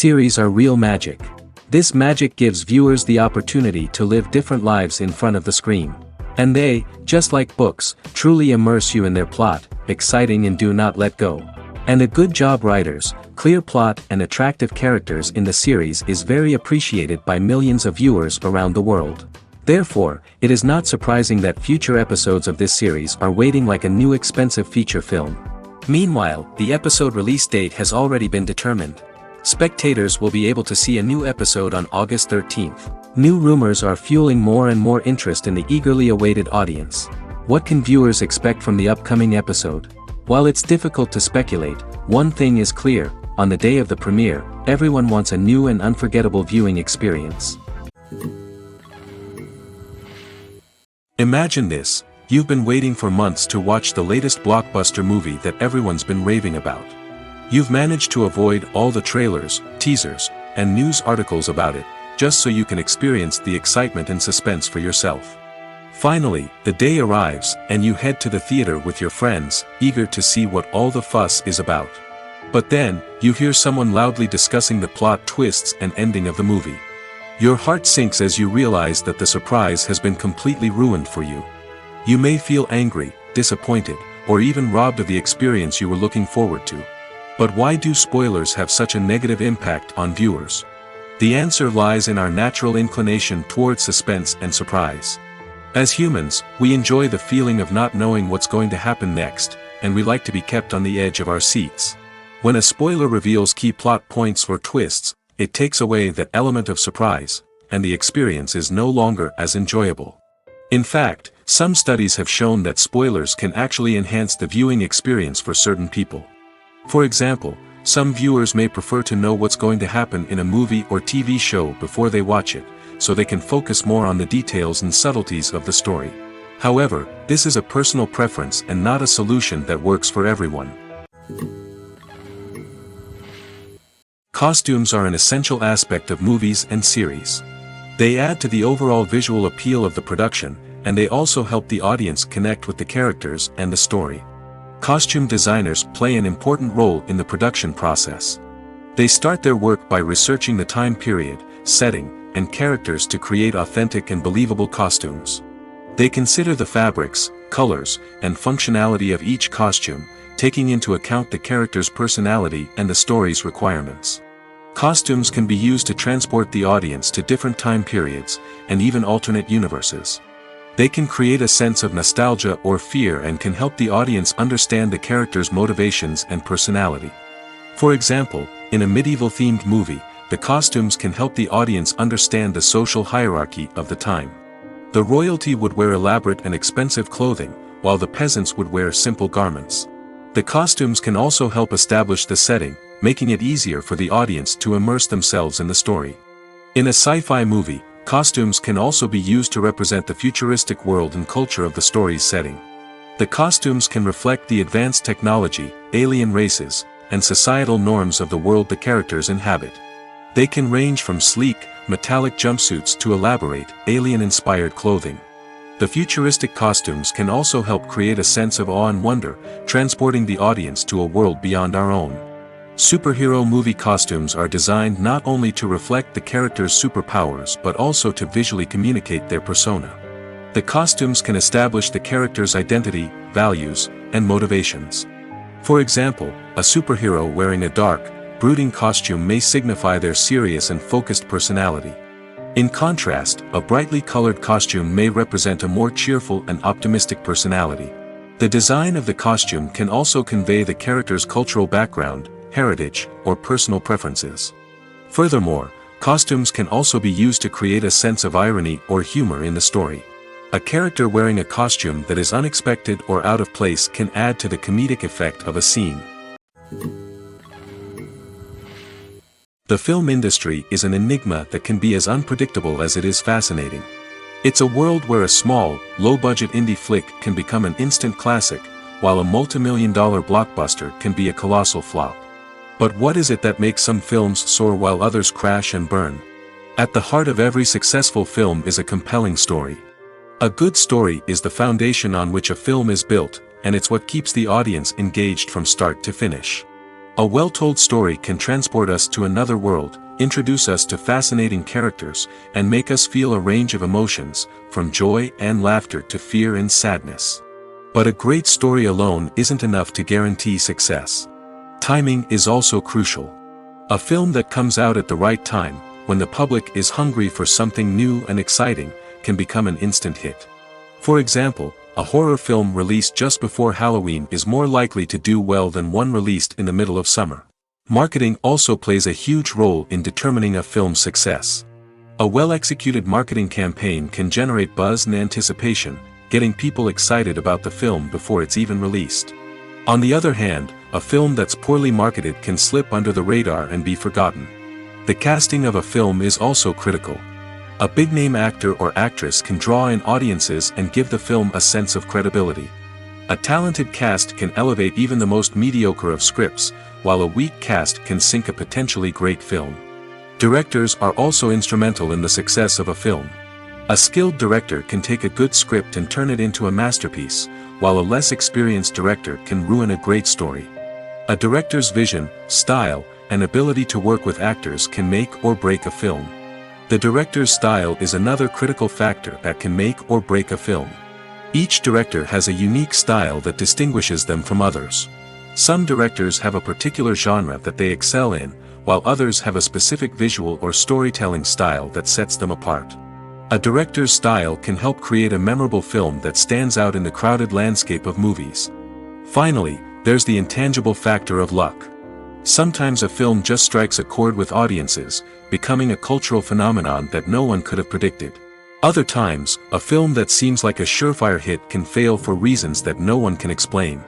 Series are real magic. This magic gives viewers the opportunity to live different lives in front of the screen. And they, just like books, truly immerse you in their plot, exciting and do not let go. And a good job writers, clear plot and attractive characters in the series is very appreciated by millions of viewers around the world. Therefore, it is not surprising that future episodes of this series are waiting like a new expensive feature film. Meanwhile, the episode release date has already been determined. Spectators will be able to see a new episode on August 13th. New rumors are fueling more and more interest in the eagerly awaited audience. What can viewers expect from the upcoming episode? While it's difficult to speculate, one thing is clear: on the day of the premiere, everyone wants a new and unforgettable viewing experience. Imagine this: you've been waiting for months to watch the latest blockbuster movie that everyone's been raving about. You've managed to avoid all the trailers, teasers, and news articles about it, just so you can experience the excitement and suspense for yourself. Finally, the day arrives, and you head to the theater with your friends, eager to see what all the fuss is about. But then, you hear someone loudly discussing the plot twists and ending of the movie. Your heart sinks as you realize that the surprise has been completely ruined for you. You may feel angry, disappointed, or even robbed of the experience you were looking forward to. But why do spoilers have such a negative impact on viewers? The answer lies in our natural inclination towards suspense and surprise. As humans, we enjoy the feeling of not knowing what's going to happen next, and we like to be kept on the edge of our seats. When a spoiler reveals key plot points or twists, it takes away that element of surprise, and the experience is no longer as enjoyable. In fact, some studies have shown that spoilers can actually enhance the viewing experience for certain people. For example, some viewers may prefer to know what's going to happen in a movie or TV show before they watch it, so they can focus more on the details and subtleties of the story. However, this is a personal preference and not a solution that works for everyone. Costumes are an essential aspect of movies and series. They add to the overall visual appeal of the production, and they also help the audience connect with the characters and the story. Costume designers play an important role in the production process. They start their work by researching the time period, setting, and characters to create authentic and believable costumes. They consider the fabrics, colors, and functionality of each costume, taking into account the character's personality and the story's requirements. Costumes can be used to transport the audience to different time periods, and even alternate universes. They can create a sense of nostalgia or fear and can help the audience understand the character's motivations and personality. For example, in a medieval-themed movie, the costumes can help the audience understand the social hierarchy of the time. The royalty would wear elaborate and expensive clothing, while the peasants would wear simple garments. The costumes can also help establish the setting, making it easier for the audience to immerse themselves in the story. In a sci-fi movie, costumes can also be used to represent the futuristic world and culture of the story's setting. The costumes can reflect the advanced technology, alien races, and societal norms of the world the characters inhabit. They can range from sleek, metallic jumpsuits to elaborate, alien-inspired clothing. The futuristic costumes can also help create a sense of awe and wonder, transporting the audience to a world beyond our own. Superhero movie costumes are designed not only to reflect the character's superpowers but also to visually communicate their persona. The costumes can establish the character's identity, values, and motivations. For example, a superhero wearing a dark, brooding costume may signify their serious and focused personality. In contrast, a brightly colored costume may represent a more cheerful and optimistic personality. The design of the costume can also convey the character's cultural background, heritage, or personal preferences. Furthermore, costumes can also be used to create a sense of irony or humor in the story. A character wearing a costume that is unexpected or out of place can add to the comedic effect of a scene. The film industry is an enigma that can be as unpredictable as it is fascinating. It's a world where a small, low-budget indie flick can become an instant classic, while a multi-million-dollar blockbuster can be a colossal flop. But what is it that makes some films soar while others crash and burn? At the heart of every successful film is a compelling story. A good story is the foundation on which a film is built, and it's what keeps the audience engaged from start to finish. A well-told story can transport us to another world, introduce us to fascinating characters, and make us feel a range of emotions, from joy and laughter to fear and sadness. But a great story alone isn't enough to guarantee success. Timing is also crucial. A film that comes out at the right time, when the public is hungry for something new and exciting, can become an instant hit. For example, a horror film released just before Halloween is more likely to do well than one released in the middle of summer. Marketing also plays a huge role in determining a film's success. A well-executed marketing campaign can generate buzz and anticipation, getting people excited about the film before it's even released. On the other hand, a film that's poorly marketed can slip under the radar and be forgotten. The casting of a film is also critical. A big-name actor or actress can draw in audiences and give the film a sense of credibility. A talented cast can elevate even the most mediocre of scripts, while a weak cast can sink a potentially great film. Directors are also instrumental in the success of a film. A skilled director can take a good script and turn it into a masterpiece, while a less experienced director can ruin a great story. A director's vision, style, and ability to work with actors can make or break a film. The director's style is another critical factor that can make or break a film. Each director has a unique style that distinguishes them from others. Some directors have a particular genre that they excel in, while others have a specific visual or storytelling style that sets them apart. A director's style can help create a memorable film that stands out in the crowded landscape of movies. Finally, there's the intangible factor of luck. Sometimes a film just strikes a chord with audiences, becoming a cultural phenomenon that no one could have predicted. Other times, a film that seems like a surefire hit can fail for reasons that no one can explain.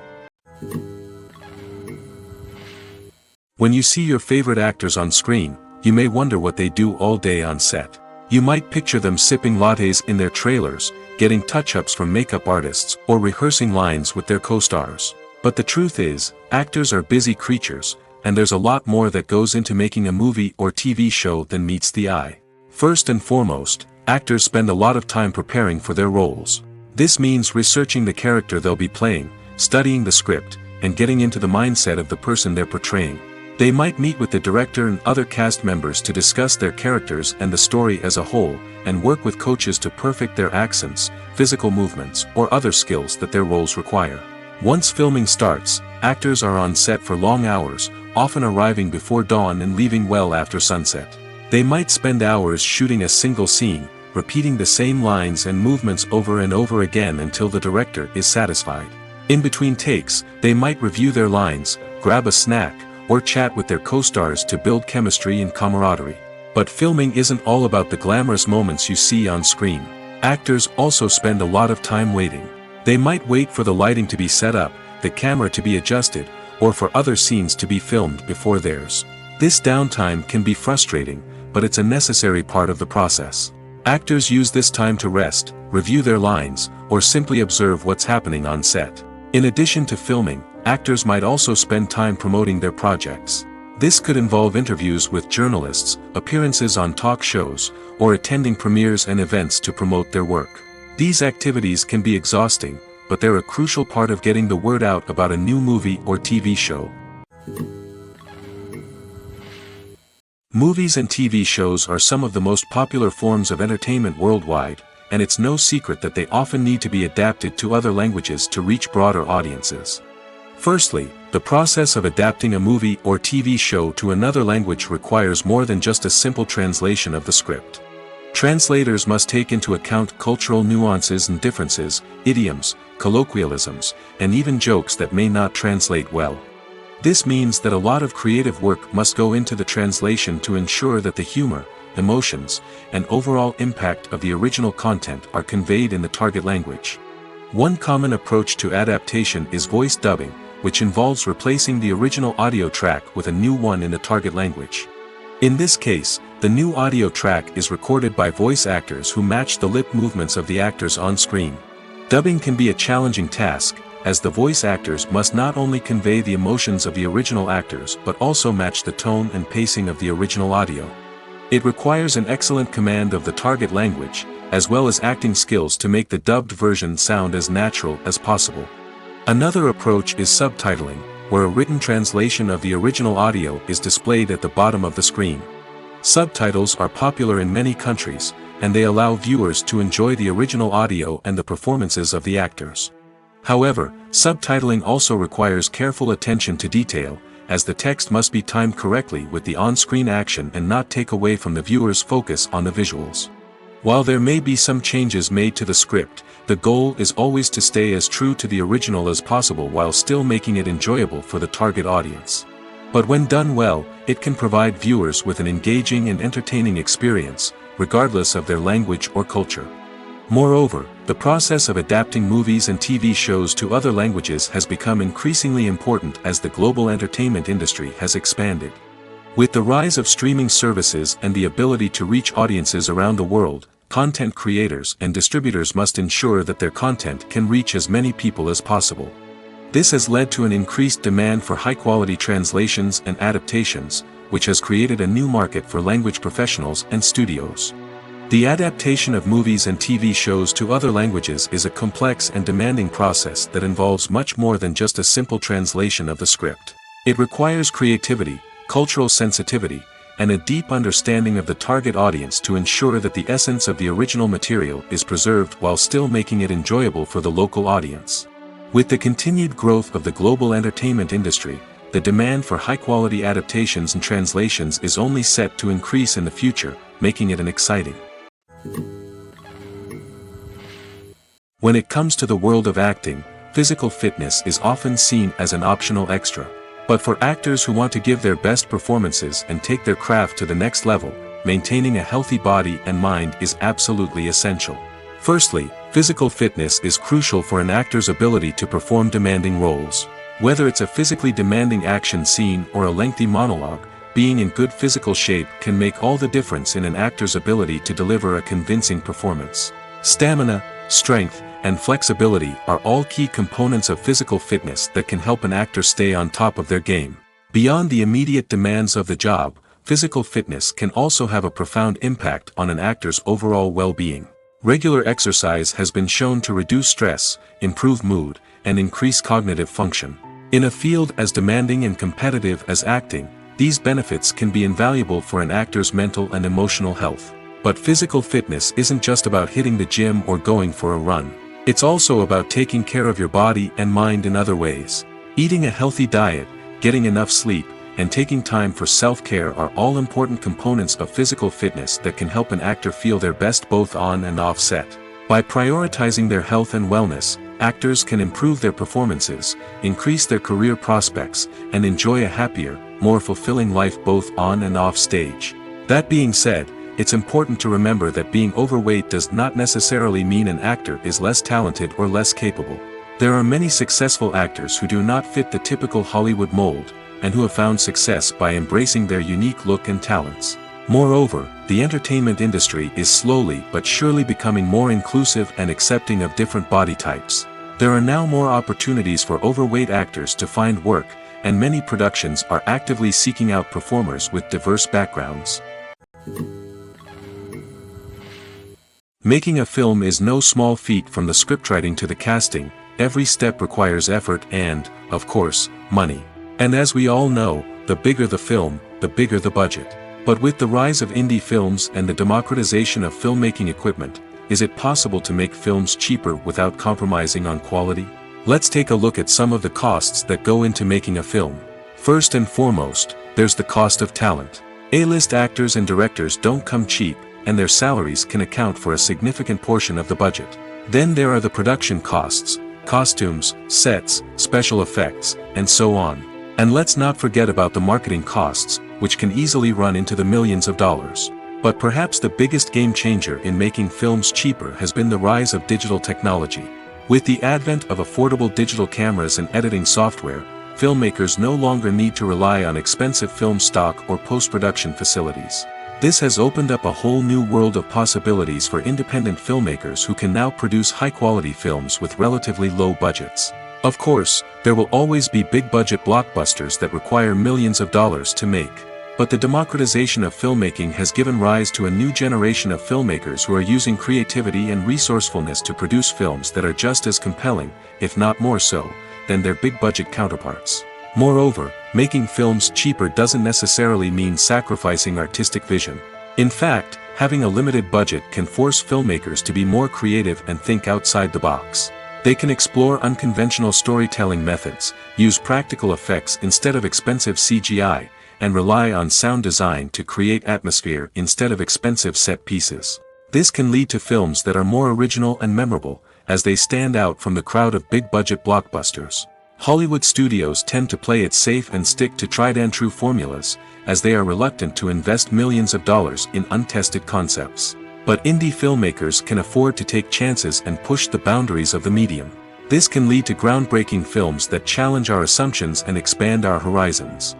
When you see your favorite actors on screen, you may wonder what they do all day on set. You might picture them sipping lattes in their trailers, getting touch-ups from makeup artists, or rehearsing lines with their co-stars. But the truth is, actors are busy creatures, and there's a lot more that goes into making a movie or TV show than meets the eye. First and foremost, actors spend a lot of time preparing for their roles. This means researching the character they'll be playing, studying the script, and getting into the mindset of the person they're portraying. They might meet with the director and other cast members to discuss their characters and the story as a whole, and work with coaches to perfect their accents, physical movements, or other skills that their roles require. Once filming starts, actors are on set for long hours, often arriving before dawn and leaving well after sunset. They might spend hours shooting a single scene, repeating the same lines and movements over and over again until the director is satisfied. In between takes, they might review their lines, grab a snack, or chat with their co-stars to build chemistry and camaraderie. But filming isn't all about the glamorous moments you see on screen. Actors also spend a lot of time waiting. They might wait for the lighting to be set up, the camera to be adjusted, or for other scenes to be filmed before theirs. This downtime can be frustrating, but it's a necessary part of the process. Actors use this time to rest, review their lines, or simply observe what's happening on set. In addition to filming, actors might also spend time promoting their projects. This could involve interviews with journalists, appearances on talk shows, or attending premieres and events to promote their work. These activities can be exhausting, but they're a crucial part of getting the word out about a new movie or TV show. Movies and TV shows are some of the most popular forms of entertainment worldwide, and it's no secret that they often need to be adapted to other languages to reach broader audiences. Firstly, the process of adapting a movie or TV show to another language requires more than just a simple translation of the script. Translators must take into account cultural nuances and differences, idioms, colloquialisms, and even jokes that may not translate well. This means that a lot of creative work must go into the translation to ensure that the humor, emotions, and overall impact of the original content are conveyed in the target language. One common approach to adaptation is voice dubbing, which involves replacing the original audio track with a new one in the target language. In this case, the new audio track is recorded by voice actors who match the lip movements of the actors on screen. Dubbing can be a challenging task, as the voice actors must not only convey the emotions of the original actors but also match the tone and pacing of the original audio. It requires an excellent command of the target language, as well as acting skills to make the dubbed version sound as natural as possible. Another approach is subtitling, where a written translation of the original audio is displayed at the bottom of the screen. Subtitles are popular in many countries, and they allow viewers to enjoy the original audio and the performances of the actors. However, subtitling also requires careful attention to detail, as the text must be timed correctly with the on-screen action and not take away from the viewer's focus on the visuals. While there may be some changes made to the script, the goal is always to stay as true to the original as possible while still making it enjoyable for the target audience. But when done well, it can provide viewers with an engaging and entertaining experience, regardless of their language or culture. Moreover, the process of adapting movies and TV shows to other languages has become increasingly important as the global entertainment industry has expanded. With the rise of streaming services and the ability to reach audiences around the world, content creators and distributors must ensure that their content can reach as many people as possible. This has led to an increased demand for high-quality translations and adaptations, which has created a new market for language professionals and studios. The adaptation of movies and TV shows to other languages is a complex and demanding process that involves much more than just a simple translation of the script. It requires creativity, cultural sensitivity, and a deep understanding of the target audience to ensure that the essence of the original material is preserved while still making it enjoyable for the local audience. With the continued growth of the global entertainment industry, the demand for high-quality adaptations and translations is only set to increase in the future, making it an exciting. When it comes to the world of acting, physical fitness is often seen as an optional extra. But for actors who want to give their best performances and take their craft to the next level, maintaining a healthy body and mind is absolutely essential. Firstly, physical fitness is crucial for an actor's ability to perform demanding roles. Whether it's a physically demanding action scene or a lengthy monologue, being in good physical shape can make all the difference in an actor's ability to deliver a convincing performance. Stamina, strength, and flexibility are all key components of physical fitness that can help an actor stay on top of their game. Beyond the immediate demands of the job, physical fitness can also have a profound impact on an actor's overall well-being. Regular exercise has been shown to reduce stress, improve mood, and increase cognitive function. In a field as demanding and competitive as acting, these benefits can be invaluable for an actor's mental and emotional health. But physical fitness isn't just about hitting the gym or going for a run. It's also about taking care of your body and mind in other ways. Eating a healthy diet, getting enough sleep, and taking time for self-care are all important components of physical fitness that can help an actor feel their best both on and off set. By prioritizing their health and wellness, actors can improve their performances, increase their career prospects, and enjoy a happier, more fulfilling life both on and off stage. That being said, it's important to remember that being overweight does not necessarily mean an actor is less talented or less capable. There are many successful actors who do not fit the typical Hollywood mold, and who have found success by embracing their unique look and talents. Moreover, the entertainment industry is slowly but surely becoming more inclusive and accepting of different body types. There are now more opportunities for overweight actors to find work, and many productions are actively seeking out performers with diverse backgrounds. Making a film is no small feat. From the scriptwriting to the casting, every step requires effort and, of course, money. And as we all know, the bigger the film, the bigger the budget. But with the rise of indie films and the democratization of filmmaking equipment, is it possible to make films cheaper without compromising on quality? Let's take a look at some of the costs that go into making a film. First and foremost, there's the cost of talent. A-list actors and directors don't come cheap, and their salaries can account for a significant portion of the budget. Then there are the production costs, costumes, sets, special effects, and so on. And let's not forget about the marketing costs, which can easily run into the millions of dollars. But perhaps the biggest game changer in making films cheaper has been the rise of digital technology. With the advent of affordable digital cameras and editing software, filmmakers no longer need to rely on expensive film stock or post-production facilities. This has opened up a whole new world of possibilities for independent filmmakers who can now produce high-quality films with relatively low budgets. Of course, there will always be big-budget blockbusters that require millions of dollars to make. But the democratization of filmmaking has given rise to a new generation of filmmakers who are using creativity and resourcefulness to produce films that are just as compelling, if not more so, than their big-budget counterparts. Moreover, making films cheaper doesn't necessarily mean sacrificing artistic vision. In fact, having a limited budget can force filmmakers to be more creative and think outside the box. They can explore unconventional storytelling methods, use practical effects instead of expensive CGI, and rely on sound design to create atmosphere instead of expensive set pieces. This can lead to films that are more original and memorable, as they stand out from the crowd of big-budget blockbusters. Hollywood studios tend to play it safe and stick to tried-and-true formulas, as they are reluctant to invest millions of dollars in untested concepts. But indie filmmakers can afford to take chances and push the boundaries of the medium. This can lead to groundbreaking films that challenge our assumptions and expand our horizons.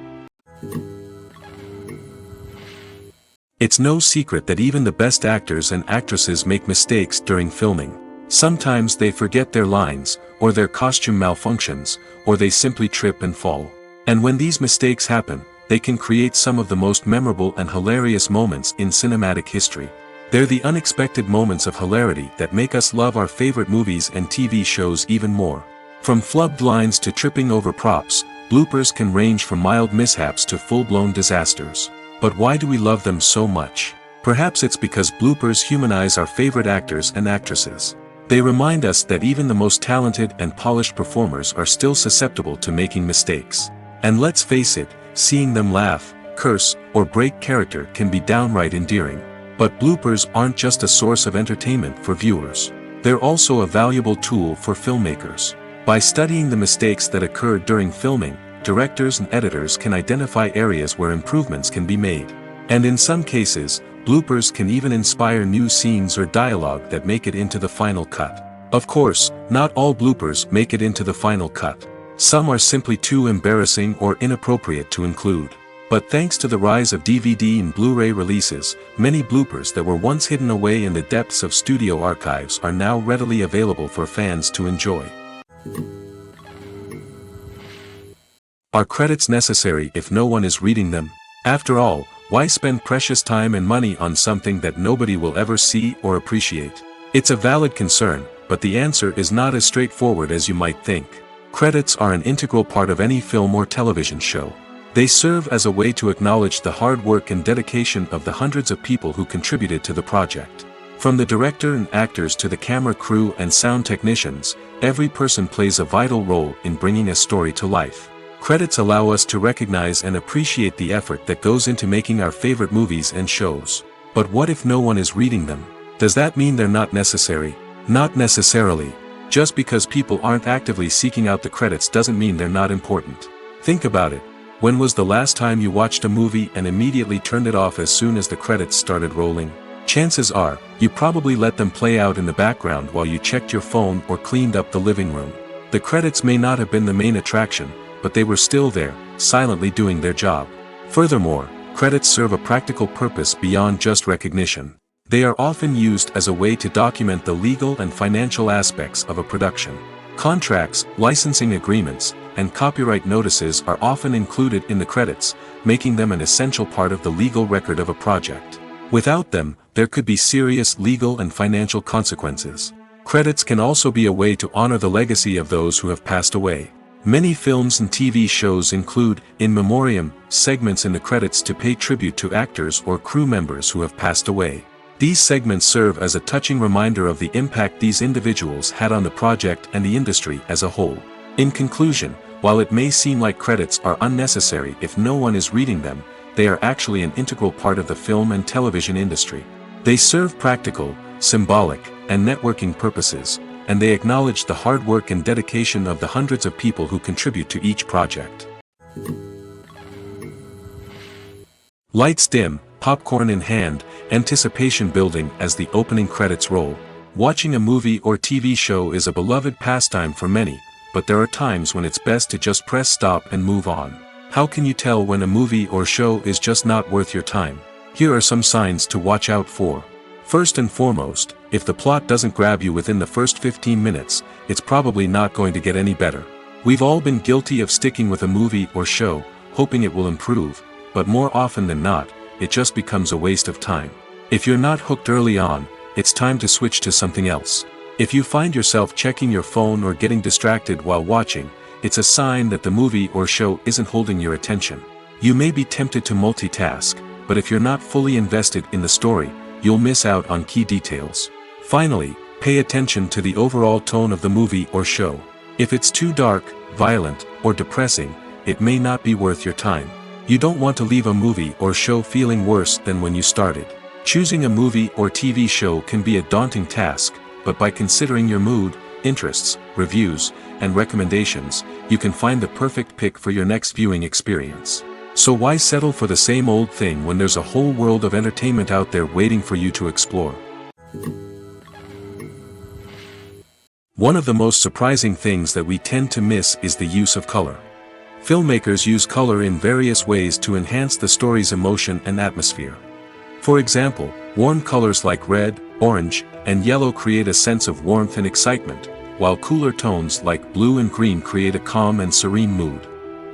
It's no secret that even the best actors and actresses make mistakes during filming. Sometimes they forget their lines, or their costume malfunctions, or they simply trip and fall. And when these mistakes happen, they can create some of the most memorable and hilarious moments in cinematic history. They're the unexpected moments of hilarity that make us love our favorite movies and TV shows even more. From flubbed lines to tripping over props, bloopers can range from mild mishaps to full-blown disasters. But why do we love them so much? Perhaps it's because bloopers humanize our favorite actors and actresses. They remind us that even the most talented and polished performers are still susceptible to making mistakes. And let's face it, seeing them laugh, curse, or break character can be downright endearing. But bloopers aren't just a source of entertainment for viewers. They're also a valuable tool for filmmakers. By studying the mistakes that occurred during filming, directors and editors can identify areas where improvements can be made. And in some cases, bloopers can even inspire new scenes or dialogue that make it into the final cut. Of course, not all bloopers make it into the final cut. Some are simply too embarrassing or inappropriate to include. But thanks to the rise of DVD and Blu-ray releases, many bloopers that were once hidden away in the depths of studio archives are now readily available for fans to enjoy. Are credits necessary if no one is reading them? After all, why spend precious time and money on something that nobody will ever see or appreciate? It's a valid concern, but the answer is not as straightforward as you might think. Credits are an integral part of any film or television show. They serve as a way to acknowledge the hard work and dedication of the hundreds of people who contributed to the project. From the director and actors to the camera crew and sound technicians, every person plays a vital role in bringing a story to life. Credits allow us to recognize and appreciate the effort that goes into making our favorite movies and shows. But what if no one is reading them? Does that mean they're not necessary? Not necessarily. Just because people aren't actively seeking out the credits doesn't mean they're not important. Think about it. When was the last time you watched a movie and immediately turned it off as soon as the credits started rolling? Chances are, you probably let them play out in the background while you checked your phone or cleaned up the living room. The credits may not have been the main attraction, but they were still there, silently doing their job. Furthermore, credits serve a practical purpose beyond just recognition. They are often used as a way to document the legal and financial aspects of a production. Contracts, licensing agreements, and copyright notices are often included in the credits, making them an essential part of the legal record of a project. Without them, there could be serious legal and financial consequences. Credits can also be a way to honor the legacy of those who have passed away. Many films and TV shows include, in memoriam, segments in the credits to pay tribute to actors or crew members who have passed away. These segments serve as a touching reminder of the impact these individuals had on the project and the industry as a whole. In conclusion, while it may seem like credits are unnecessary if no one is reading them, they are actually an integral part of the film and television industry. They serve practical, symbolic, and networking purposes, and they acknowledge the hard work and dedication of the hundreds of people who contribute to each project. Lights dim, popcorn in hand, anticipation building as the opening credits roll. Watching a movie or TV show is a beloved pastime for many, but there are times when it's best to just press stop and move on. How can you tell when a movie or show is just not worth your time? Here are some signs to watch out for. First and foremost, if the plot doesn't grab you within the first 15 minutes, it's probably not going to get any better. We've all been guilty of sticking with a movie or show, hoping it will improve, but more often than not, it just becomes a waste of time. If you're not hooked early on, it's time to switch to something else. If you find yourself checking your phone or getting distracted while watching, it's a sign that the movie or show isn't holding your attention. You may be tempted to multitask, but if you're not fully invested in the story, you'll miss out on key details. Finally, pay attention to the overall tone of the movie or show. If it's too dark, violent, or depressing, it may not be worth your time. You don't want to leave a movie or show feeling worse than when you started. Choosing a movie or TV show can be a daunting task, but by considering your mood, interests, reviews, and recommendations, you can find the perfect pick for your next viewing experience. So why settle for the same old thing when there's a whole world of entertainment out there waiting for you to explore? One of the most surprising things that we tend to miss is the use of color. Filmmakers use color in various ways to enhance the story's emotion and atmosphere. For example, warm colors like red, orange, and yellow create a sense of warmth and excitement, while cooler tones like blue and green create a calm and serene mood.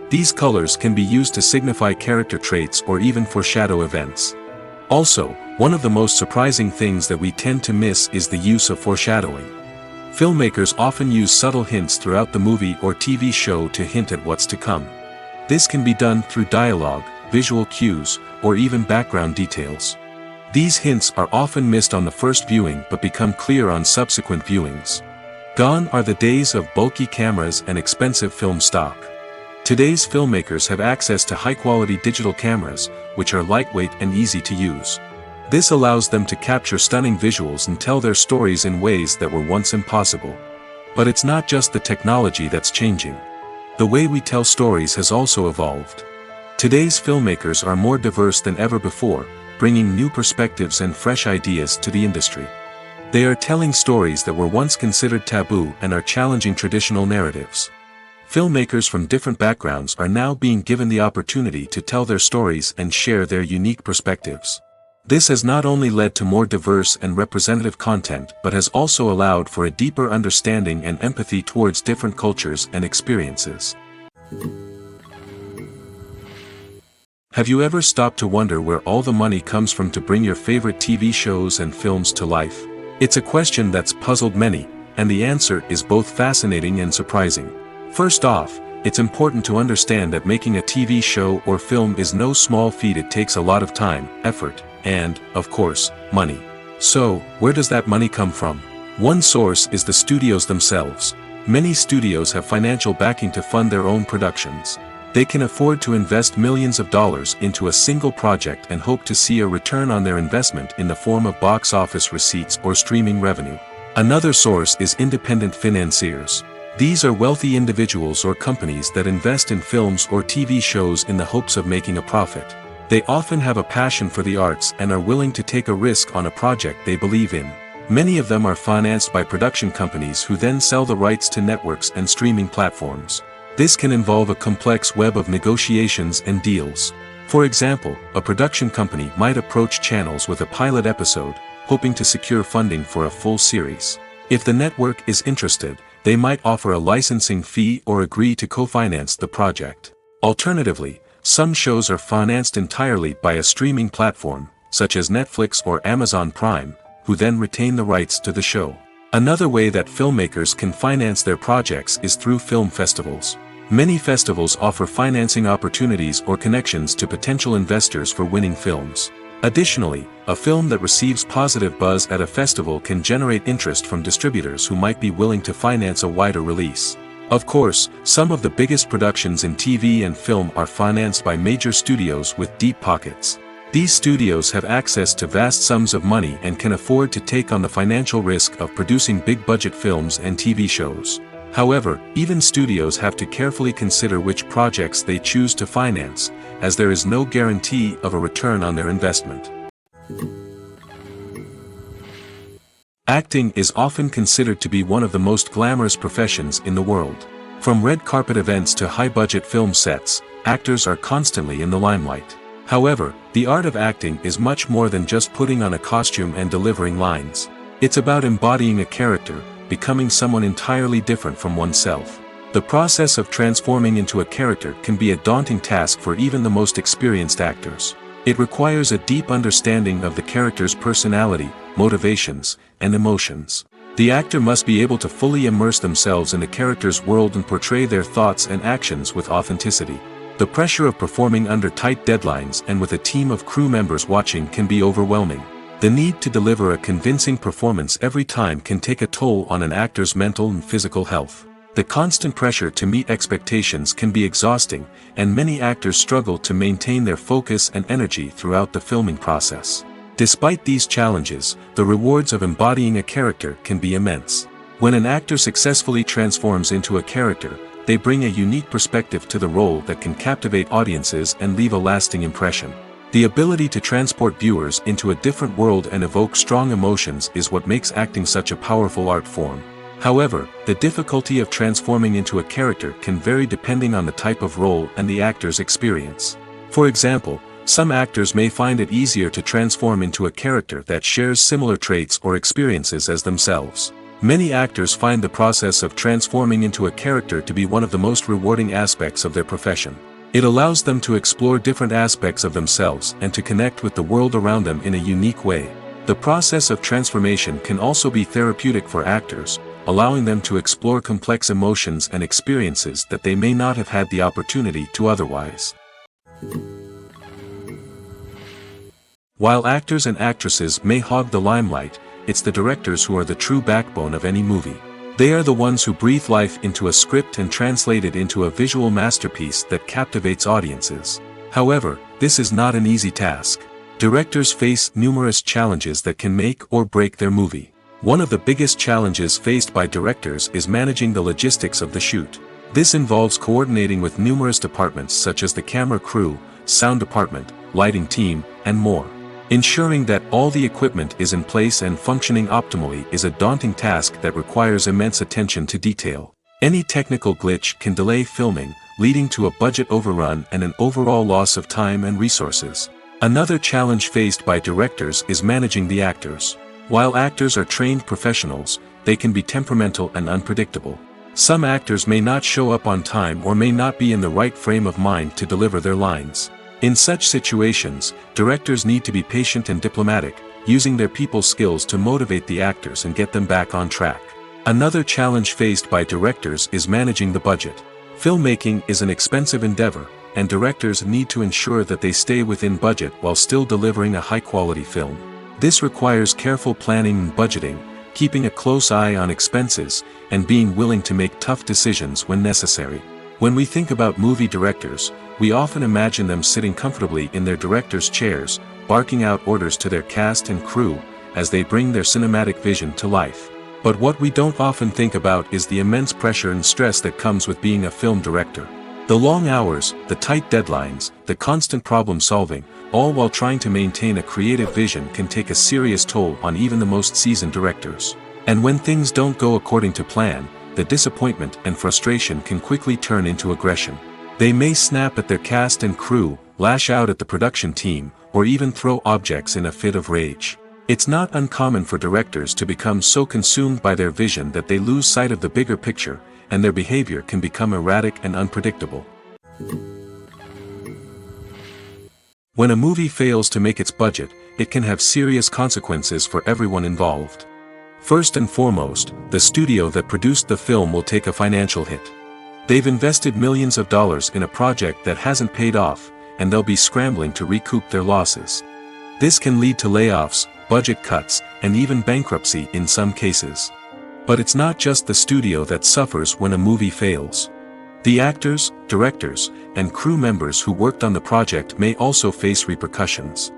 These colors can be used to signify character traits or even foreshadow events. Also, one of the most surprising things that we tend to miss is the use of foreshadowing. Filmmakers often use subtle hints throughout the movie or TV show to hint at what's to come. This can be done through dialogue, visual cues, or even background details. These hints are often missed on the first viewing but become clear on subsequent viewings. Gone are the days of bulky cameras and expensive film stock. Today's filmmakers have access to high-quality digital cameras, which are lightweight and easy to use. This allows them to capture stunning visuals and tell their stories in ways that were once impossible. But it's not just the technology that's changing. The way we tell stories has also evolved. Today's filmmakers are more diverse than ever before, bringing new perspectives and fresh ideas to the industry. They are telling stories that were once considered taboo and are challenging traditional narratives. Filmmakers from different backgrounds are now being given the opportunity to tell their stories and share their unique perspectives. This has not only led to more diverse and representative content but has also allowed for a deeper understanding and empathy towards different cultures and experiences. Have you ever stopped to wonder where all the money comes from to bring your favorite TV shows and films to life? It's a question that's puzzled many, and the answer is both fascinating and surprising. First off, it's important to understand that making a TV show or film is no small feat. It takes a lot of time, effort, and, of course, money. So, where does that money come from? One source is the studios themselves. Many studios have financial backing to fund their own productions. They can afford to invest millions of dollars into a single project and hope to see a return on their investment in the form of box office receipts or streaming revenue. Another source is independent financiers. These are wealthy individuals or companies that invest in films or TV shows in the hopes of making a profit. They often have a passion for the arts and are willing to take a risk on a project they believe in. Many of them are financed by production companies who then sell the rights to networks and streaming platforms. This can involve a complex web of negotiations and deals. For example, a production company might approach channels with a pilot episode, hoping to secure funding for a full series. If the network is interested, they might offer a licensing fee or agree to co-finance the project. Alternatively, some shows are financed entirely by a streaming platform, such as Netflix or Amazon Prime, who then retain the rights to the show. Another way that filmmakers can finance their projects is through film festivals. Many festivals offer financing opportunities or connections to potential investors for winning films. Additionally, a film that receives positive buzz at a festival can generate interest from distributors who might be willing to finance a wider release. Of course, some of the biggest productions in TV and film are financed by major studios with deep pockets. These studios have access to vast sums of money and can afford to take on the financial risk of producing big-budget films and TV shows. However, even studios have to carefully consider which projects they choose to finance, as there is no guarantee of a return on their investment. Acting is often considered to be one of the most glamorous professions in the world. From red carpet events to high-budget film sets, actors are constantly in the limelight. However, the art of acting is much more than just putting on a costume and delivering lines. It's about embodying a character, becoming someone entirely different from oneself. The process of transforming into a character can be a daunting task for even the most experienced actors. It requires a deep understanding of the character's personality, motivations, and emotions. The actor must be able to fully immerse themselves in the character's world and portray their thoughts and actions with authenticity. The pressure of performing under tight deadlines and with a team of crew members watching can be overwhelming. The need to deliver a convincing performance every time can take a toll on an actor's mental and physical health. The constant pressure to meet expectations can be exhausting, and many actors struggle to maintain their focus and energy throughout the filming process. Despite these challenges, the rewards of embodying a character can be immense. When an actor successfully transforms into a character, they bring a unique perspective to the role that can captivate audiences and leave a lasting impression. The ability to transport viewers into a different world and evoke strong emotions is what makes acting such a powerful art form. However, the difficulty of transforming into a character can vary depending on the type of role and the actor's experience. For example, some actors may find it easier to transform into a character that shares similar traits or experiences as themselves. Many actors find the process of transforming into a character to be one of the most rewarding aspects of their profession. It allows them to explore different aspects of themselves and to connect with the world around them in a unique way. The process of transformation can also be therapeutic for actors, allowing them to explore complex emotions and experiences that they may not have had the opportunity to otherwise. While actors and actresses may hog the limelight, it's the directors who are the true backbone of any movie. They are the ones who breathe life into a script and translate it into a visual masterpiece that captivates audiences. However, this is not an easy task. Directors face numerous challenges that can make or break their movie. One of the biggest challenges faced by directors is managing the logistics of the shoot. This involves coordinating with numerous departments such as the camera crew, sound department, lighting team, and more. Ensuring that all the equipment is in place and functioning optimally is a daunting task that requires immense attention to detail. Any technical glitch can delay filming, leading to a budget overrun and an overall loss of time and resources. Another challenge faced by directors is managing the actors. While actors are trained professionals, they can be temperamental and unpredictable. Some actors may not show up on time or may not be in the right frame of mind to deliver their lines. In such situations, directors need to be patient and diplomatic, using their people skills to motivate the actors and get them back on track. Another challenge faced by directors is managing the budget. Filmmaking is an expensive endeavor, and directors need to ensure that they stay within budget while still delivering a high-quality film. This requires careful planning and budgeting, keeping a close eye on expenses, and being willing to make tough decisions when necessary. When we think about movie directors, we often imagine them sitting comfortably in their director's chairs, barking out orders to their cast and crew, as they bring their cinematic vision to life. But what we don't often think about is the immense pressure and stress that comes with being a film director. The long hours, the tight deadlines, the constant problem solving, all while trying to maintain a creative vision can take a serious toll on even the most seasoned directors. And when things don't go according to plan, the disappointment and frustration can quickly turn into aggression. They may snap at their cast and crew, lash out at the production team, or even throw objects in a fit of rage. It's not uncommon for directors to become so consumed by their vision that they lose sight of the bigger picture, and their behavior can become erratic and unpredictable. When a movie fails to make its budget, it can have serious consequences for everyone involved. First and foremost, the studio that produced the film will take a financial hit. They've invested millions of dollars in a project that hasn't paid off, and they'll be scrambling to recoup their losses. This can lead to layoffs, budget cuts, and even bankruptcy in some cases. But it's not just the studio that suffers when a movie fails. The actors, directors, and crew members who worked on the project may also face repercussions.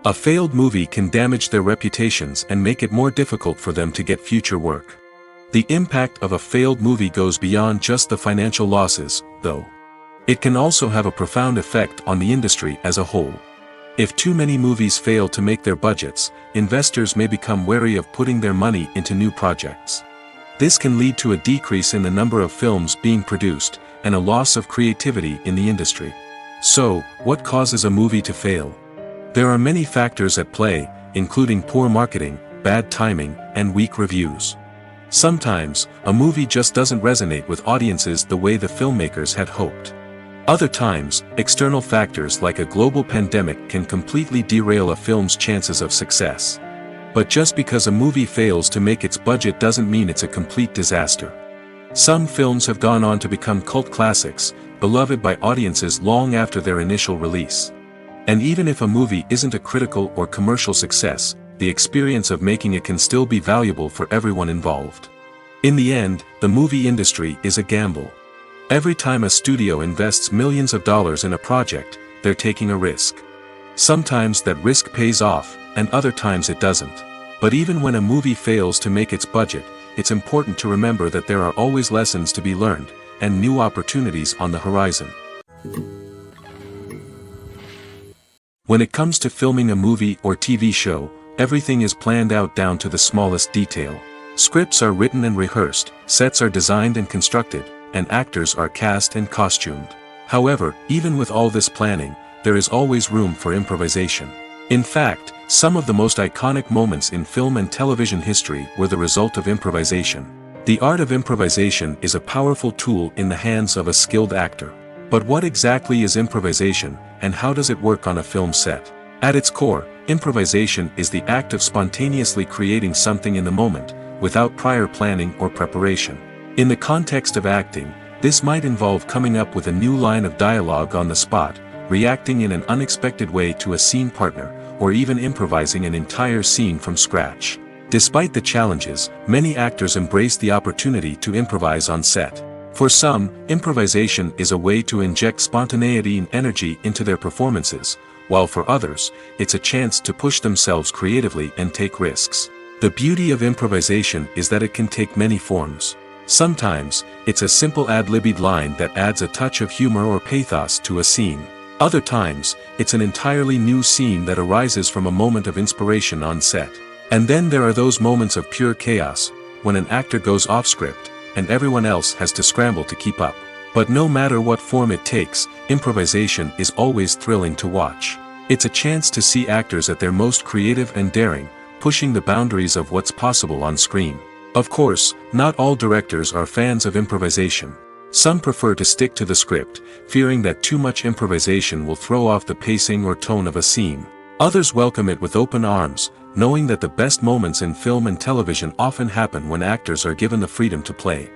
A failed movie can damage their reputations and make it more difficult for them to get future work. The impact of a failed movie goes beyond just the financial losses, though. It can also have a profound effect on the industry as a whole. If too many movies fail to make their budgets, investors may become wary of putting their money into new projects. This can lead to a decrease in the number of films being produced, and a loss of creativity in the industry. So, what causes a movie to fail? There are many factors at play, including poor marketing, bad timing, and weak reviews. Sometimes, a movie just doesn't resonate with audiences the way the filmmakers had hoped. Other times, external factors like a global pandemic can completely derail a film's chances of success. But just because a movie fails to make its budget doesn't mean it's a complete disaster. Some films have gone on to become cult classics, beloved by audiences long after their initial release. And even if a movie isn't a critical or commercial success, the experience of making it can still be valuable for everyone involved. In the end, the movie industry is a gamble. Every time a studio invests millions of dollars in a project, they're taking a risk. Sometimes that risk pays off, and other times it doesn't. But even when a movie fails to make its budget, it's important to remember that there are always lessons to be learned, and new opportunities on the horizon. When it comes to filming a movie or TV show, everything is planned out down to the smallest detail. Scripts are written and rehearsed, sets are designed and constructed, and actors are cast and costumed. However, even with all this planning, there is always room for improvisation. In fact, some of the most iconic moments in film and television history were the result of improvisation. The art of improvisation is a powerful tool in the hands of a skilled actor. But what exactly is improvisation, and how does it work on a film set? At its core, improvisation is the act of spontaneously creating something in the moment, without prior planning or preparation. In the context of acting, this might involve coming up with a new line of dialogue on the spot, reacting in an unexpected way to a scene partner, or even improvising an entire scene from scratch. Despite the challenges, many actors embrace the opportunity to improvise on set. For some, improvisation is a way to inject spontaneity and energy into their performances, while for others, it's a chance to push themselves creatively and take risks. The beauty of improvisation is that it can take many forms. Sometimes, it's a simple ad-libbed line that adds a touch of humor or pathos to a scene. Other times, it's an entirely new scene that arises from a moment of inspiration on set. And then there are those moments of pure chaos, when an actor goes off script, and everyone else has to scramble to keep up. But no matter what form it takes, improvisation is always thrilling to watch. It's a chance to see actors at their most creative and daring, pushing the boundaries of what's possible on screen. Of course, not all directors are fans of improvisation. Some prefer to stick to the script, fearing that too much improvisation will throw off the pacing or tone of a scene. Others welcome it with open arms, knowing that the best moments in film and television often happen when actors are given the freedom to play.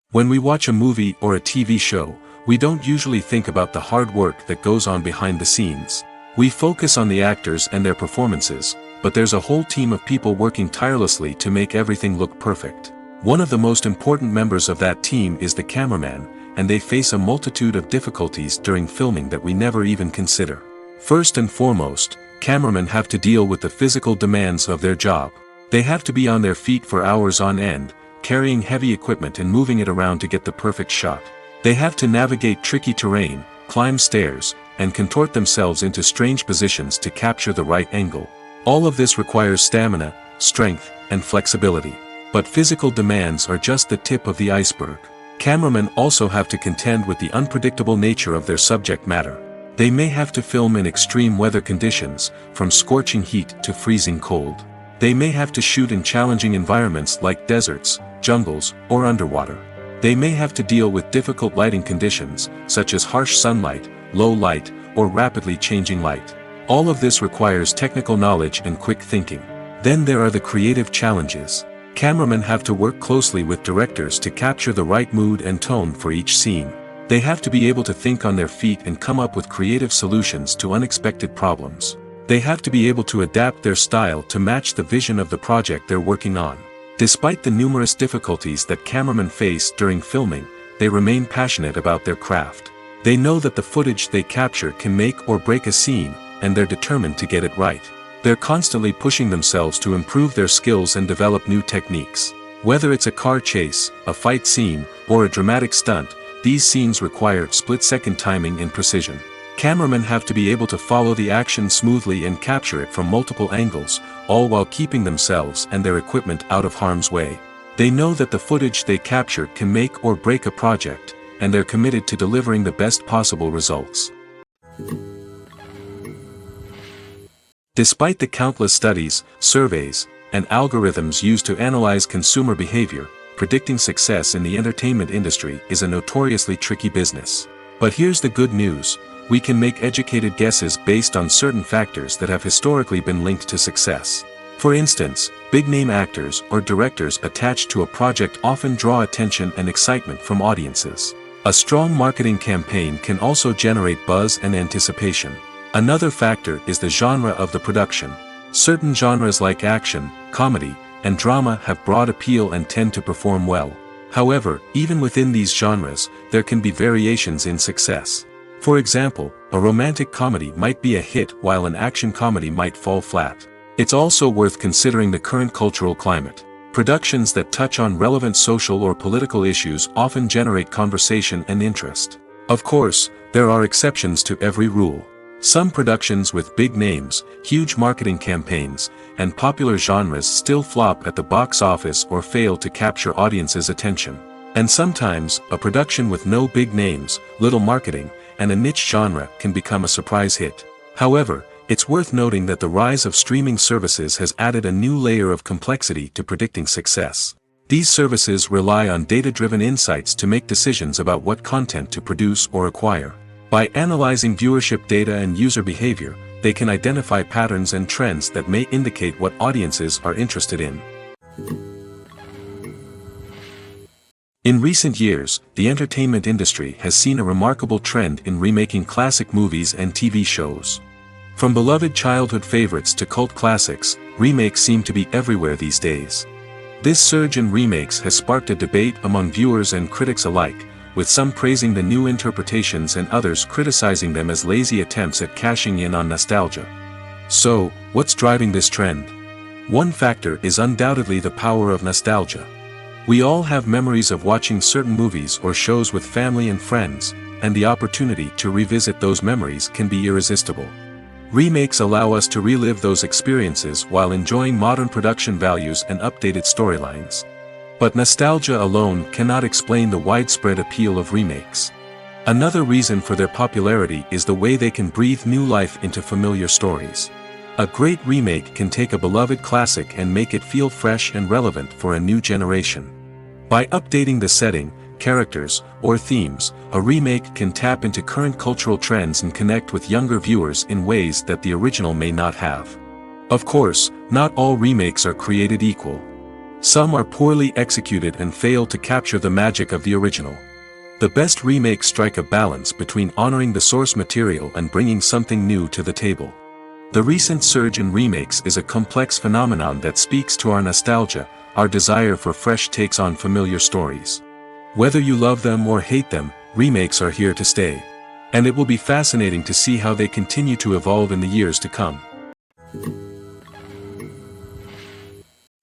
When we watch a movie or a TV show, we don't usually think about the hard work that goes on behind the scenes. We focus on the actors and their performances, but there's a whole team of people working tirelessly to make everything look perfect. One of the most important members of that team is the cameraman, and they face a multitude of difficulties during filming that we never even consider. First and foremost, cameramen have to deal with the physical demands of their job. They have to be on their feet for hours on end, carrying heavy equipment and moving it around to get the perfect shot. They have to navigate tricky terrain, climb stairs, and contort themselves into strange positions to capture the right angle. All of this requires stamina, strength, and flexibility. But physical demands are just the tip of the iceberg. Cameramen also have to contend with the unpredictable nature of their subject matter. They may have to film in extreme weather conditions, from scorching heat to freezing cold. They may have to shoot in challenging environments like deserts, jungles, or underwater. They may have to deal with difficult lighting conditions, such as harsh sunlight, low light, or rapidly changing light. All of this requires technical knowledge and quick thinking. Then there are the creative challenges. Cameramen have to work closely with directors to capture the right mood and tone for each scene. They have to be able to think on their feet and come up with creative solutions to unexpected problems. They have to be able to adapt their style to match the vision of the project they're working on. Despite the numerous difficulties that cameramen face during filming, they remain passionate about their craft. They know that the footage they capture can make or break a scene, and they're determined to get it right. They're constantly pushing themselves to improve their skills and develop new techniques. Whether it's a car chase, a fight scene, or a dramatic stunt, these scenes require split-second timing and precision. Cameramen have to be able to follow the action smoothly and capture it from multiple angles, all while keeping themselves and their equipment out of harm's way. They know that the footage they capture can make or break a project, and they're committed to delivering the best possible results. Despite the countless studies, surveys, and algorithms used to analyze consumer behavior, predicting success in the entertainment industry is a notoriously tricky business. But here's the good news: we can make educated guesses based on certain factors that have historically been linked to success. For instance, big-name actors or directors attached to a project often draw attention and excitement from audiences. A strong marketing campaign can also generate buzz and anticipation. Another factor is the genre of the production. Certain genres like action, comedy, and drama have broad appeal and tend to perform well. However, even within these genres, there can be variations in success. For example, a romantic comedy might be a hit while an action comedy might fall flat. It's also worth considering the current cultural climate. Productions that touch on relevant social or political issues often generate conversation and interest. Of course, there are exceptions to every rule. Some productions with big names, huge marketing campaigns, and popular genres still flop at the box office or fail to capture audiences' attention. And sometimes, a production with no big names, little marketing, and a niche genre can become a surprise hit. However, it's worth noting that the rise of streaming services has added a new layer of complexity to predicting success. These services rely on data-driven insights to make decisions about what content to produce or acquire. By analyzing viewership data and user behavior, they can identify patterns and trends that may indicate what audiences are interested in. In recent years, the entertainment industry has seen a remarkable trend in remaking classic movies and TV shows. From beloved childhood favorites to cult classics, remakes seem to be everywhere these days. This surge in remakes has sparked a debate among viewers and critics alike, with some praising the new interpretations and others criticizing them as lazy attempts at cashing in on nostalgia. So, what's driving this trend? One factor is undoubtedly the power of nostalgia. We all have memories of watching certain movies or shows with family and friends, and the opportunity to revisit those memories can be irresistible. Remakes allow us to relive those experiences while enjoying modern production values and updated storylines. But nostalgia alone cannot explain the widespread appeal of remakes. Another reason for their popularity is the way they can breathe new life into familiar stories. A great remake can take a beloved classic and make it feel fresh and relevant for a new generation. By updating the setting, characters, or themes, a remake can tap into current cultural trends and connect with younger viewers in ways that the original may not have. Of course, not all remakes are created equal. Some are poorly executed and fail to capture the magic of the original. The best remakes strike a balance between honoring the source material and bringing something new to the table. The recent surge in remakes is a complex phenomenon that speaks to our nostalgia, our desire for fresh takes on familiar stories. Whether you love them or hate them, remakes are here to stay. And it will be fascinating to see how they continue to evolve in the years to come.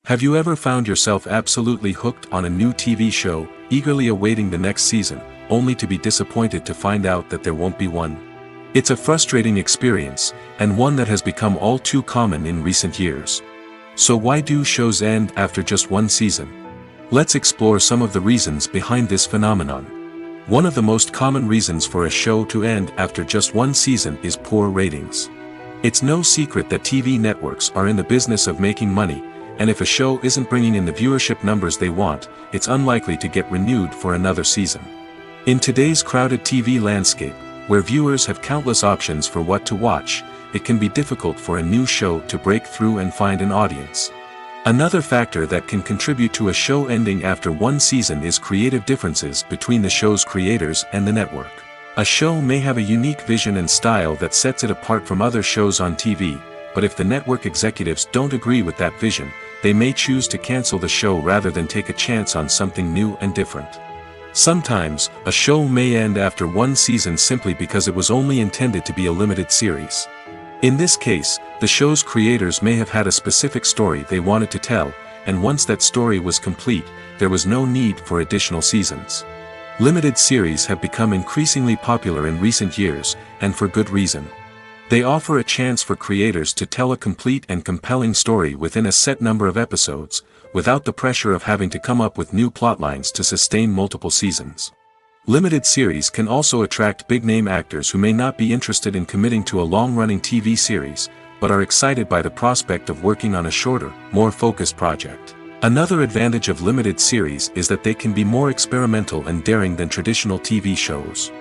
Have you ever found yourself absolutely hooked on a new TV show, eagerly awaiting the next season, only to be disappointed to find out that there won't be one? It's a frustrating experience, and one that has become all too common in recent years. So why do shows end after just one season? Let's explore some of the reasons behind this phenomenon. One of the most common reasons for a show to end after just one season is poor ratings. It's no secret that TV networks are in the business of making money, and if a show isn't bringing in the viewership numbers they want, it's unlikely to get renewed for another season. In today's crowded TV landscape, where viewers have countless options for what to watch, it can be difficult for a new show to break through and find an audience. Another factor that can contribute to a show ending after one season is creative differences between the show's creators and the network. A show may have a unique vision and style that sets it apart from other shows on TV, but if the network executives don't agree with that vision, they may choose to cancel the show rather than take a chance on something new and different. Sometimes, a show may end after one season simply because it was only intended to be a limited series. In this case, the show's creators may have had a specific story they wanted to tell, and once that story was complete, there was no need for additional seasons. Limited series have become increasingly popular in recent years, and for good reason. They offer a chance for creators to tell a complete and compelling story within a set number of episodes, without the pressure of having to come up with new plotlines to sustain multiple seasons. Limited series can also attract big-name actors who may not be interested in committing to a long-running TV series, but are excited by the prospect of working on a shorter, more focused project. Another advantage of limited series is that they can be more experimental and daring than traditional TV shows.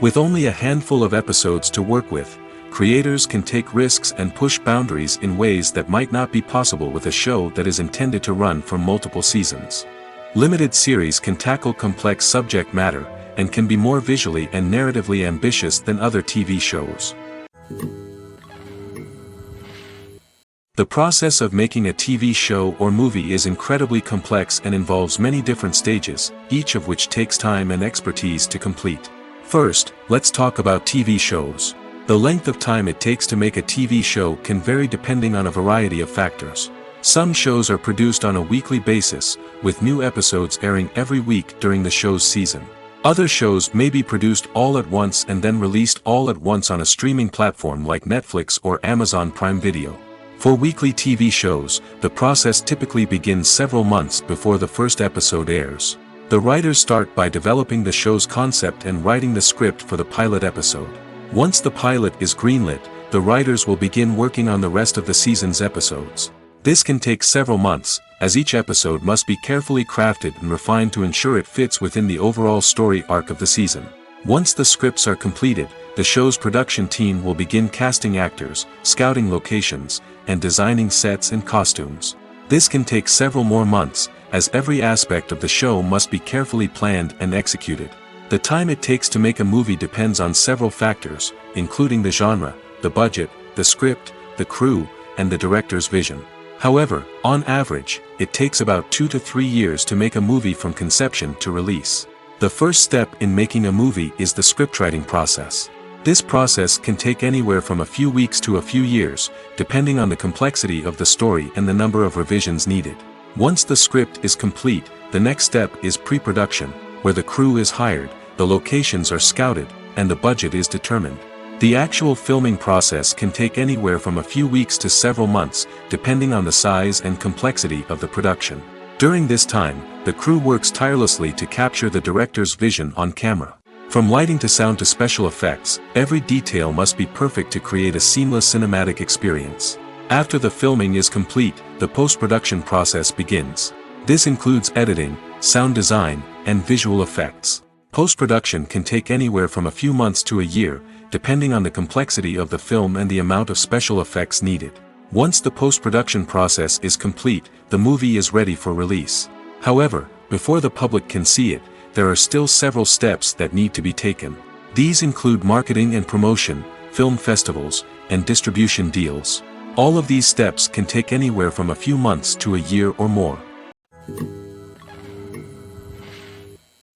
With only a handful of episodes to work with, creators can take risks and push boundaries in ways that might not be possible with a show that is intended to run for multiple seasons. Limited series can tackle complex subject matter, and can be more visually and narratively ambitious than other TV shows. The process of making a TV show or movie is incredibly complex and involves many different stages, each of which takes time and expertise to complete. First, let's talk about TV shows. The length of time it takes to make a TV show can vary depending on a variety of factors. Some shows are produced on a weekly basis, with new episodes airing every week during the show's season. Other shows may be produced all at once and then released all at once on a streaming platform like Netflix or Amazon Prime Video. For weekly TV shows, the process typically begins several months before the first episode airs. The writers start by developing the show's concept and writing the script for the pilot episode. Once the pilot is greenlit, the writers will begin working on the rest of the season's episodes. This can take several months, as each episode must be carefully crafted and refined to ensure it fits within the overall story arc of the season. Once the scripts are completed, the show's production team will begin casting actors, scouting locations, and designing sets and costumes. This can take several more months, as every aspect of the show must be carefully planned and executed. The time it takes to make a movie depends on several factors, including the genre, the budget, the script, the crew, and the director's vision. However, on average, it takes about 2 to 3 years to make a movie from conception to release. The first step in making a movie is the scriptwriting process. This process can take anywhere from a few weeks to a few years, depending on the complexity of the story and the number of revisions needed. Once the script is complete, the next step is pre-production, where the crew is hired, the locations are scouted, and the budget is determined. The actual filming process can take anywhere from a few weeks to several months, depending on the size and complexity of the production. During this time, the crew works tirelessly to capture the director's vision on camera. From lighting to sound to special effects, every detail must be perfect to create a seamless cinematic experience. After the filming is complete, the post-production process begins. This includes editing, sound design, and visual effects. Post-production can take anywhere from a few months to a year, depending on the complexity of the film and the amount of special effects needed. Once the post-production process is complete, the movie is ready for release. However, before the public can see it, there are still several steps that need to be taken. These include marketing and promotion, film festivals, and distribution deals. All of these steps can take anywhere from a few months to a year or more.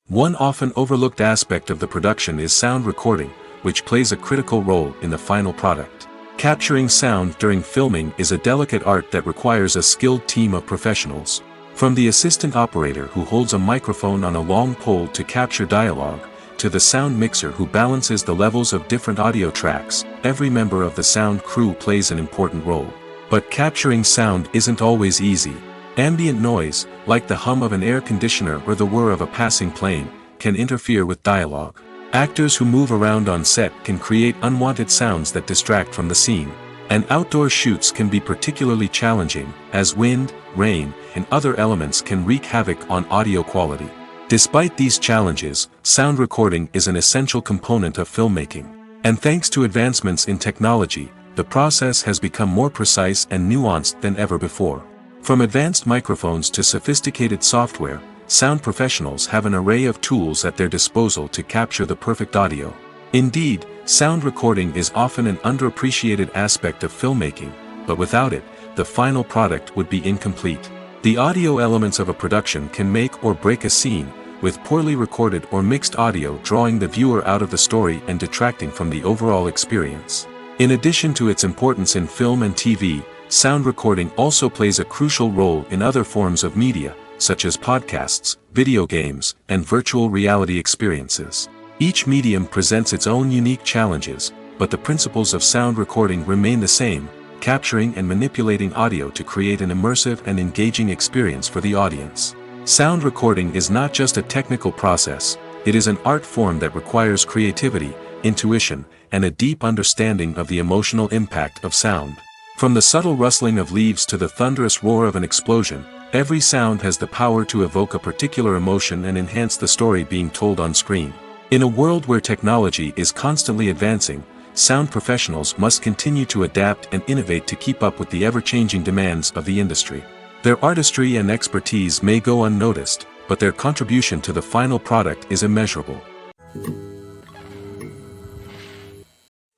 One often overlooked aspect of the production is sound recording, which plays a critical role in the final product. Capturing sound during filming is a delicate art that requires a skilled team of professionals. From the assistant operator who holds a microphone on a long pole to capture dialogue, to the sound mixer who balances the levels of different audio tracks, every member of the sound crew plays an important role. But capturing sound isn't always easy. Ambient noise, like the hum of an air conditioner or the whir of a passing plane, can interfere with dialogue. Actors who move around on set can create unwanted sounds that distract from the scene. And outdoor shoots can be particularly challenging, as wind, rain, and other elements can wreak havoc on audio quality. Despite these challenges, sound recording is an essential component of filmmaking. And thanks to advancements in technology, the process has become more precise and nuanced than ever before. From advanced microphones to sophisticated software, sound professionals have an array of tools at their disposal to capture the perfect audio. Indeed, sound recording is often an underappreciated aspect of filmmaking, but without it, the final product would be incomplete. The audio elements of a production can make or break a scene, with poorly recorded or mixed audio drawing the viewer out of the story and detracting from the overall experience. In addition to its importance in film and TV, sound recording also plays a crucial role in other forms of media, such as podcasts, video games, and virtual reality experiences. Each medium presents its own unique challenges, but the principles of sound recording remain the same, capturing and manipulating audio to create an immersive and engaging experience for the audience. Sound recording is not just a technical process, it is an art form that requires creativity, intuition, and a deep understanding of the emotional impact of sound. From the subtle rustling of leaves to the thunderous roar of an explosion, every sound has the power to evoke a particular emotion and enhance the story being told on screen. In a world where technology is constantly advancing, sound professionals must continue to adapt and innovate to keep up with the ever-changing demands of the industry. Their artistry and expertise may go unnoticed, but their contribution to the final product is immeasurable.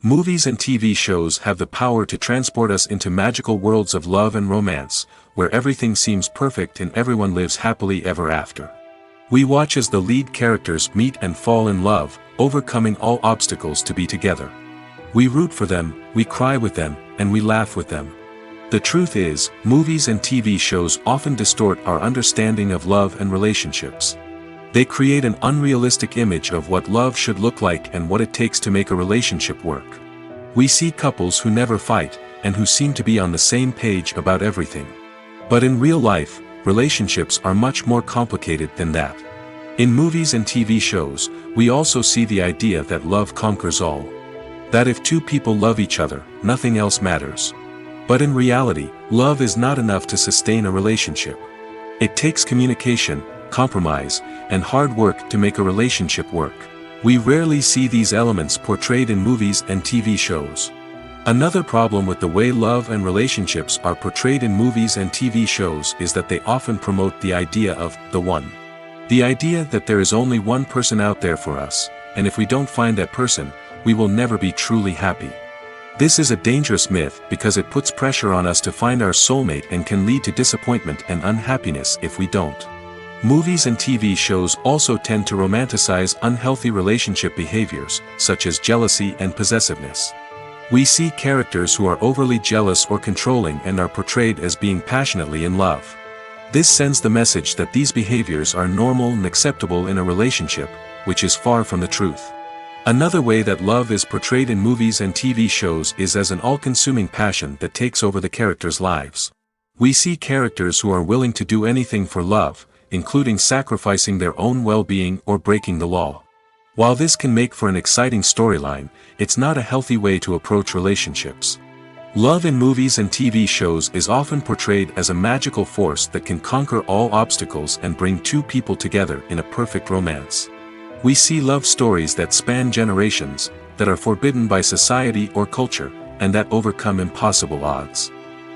Movies and TV shows have the power to transport us into magical worlds of love and romance, where everything seems perfect and everyone lives happily ever after. We watch as the lead characters meet and fall in love, overcoming all obstacles to be together. We root for them, we cry with them, and we laugh with them. The truth is, movies and TV shows often distort our understanding of love and relationships. They create an unrealistic image of what love should look like and what it takes to make a relationship work. We see couples who never fight, and who seem to be on the same page about everything. But in real life, relationships are much more complicated than that. In movies and TV shows, we also see the idea that love conquers all. That if two people love each other, nothing else matters. But in reality, love is not enough to sustain a relationship. It takes communication, compromise, and hard work to make a relationship work. We rarely see these elements portrayed in movies and TV shows. Another problem with the way love and relationships are portrayed in movies and TV shows is that they often promote the idea of the one. The idea that there is only one person out there for us, and if we don't find that person, we will never be truly happy. This is a dangerous myth because it puts pressure on us to find our soulmate and can lead to disappointment and unhappiness if we don't. Movies and TV shows also tend to romanticize unhealthy relationship behaviors, such as jealousy and possessiveness. We see characters who are overly jealous or controlling and are portrayed as being passionately in love. This sends the message that these behaviors are normal and acceptable in a relationship, which is far from the truth. Another way that love is portrayed in movies and TV shows is as an all-consuming passion that takes over the characters' lives. We see characters who are willing to do anything for love, including sacrificing their own well-being or breaking the law. While this can make for an exciting storyline, it's not a healthy way to approach relationships. Love in movies and TV shows is often portrayed as a magical force that can conquer all obstacles and bring two people together in a perfect romance. We see love stories that span generations, that are forbidden by society or culture, and that overcome impossible odds.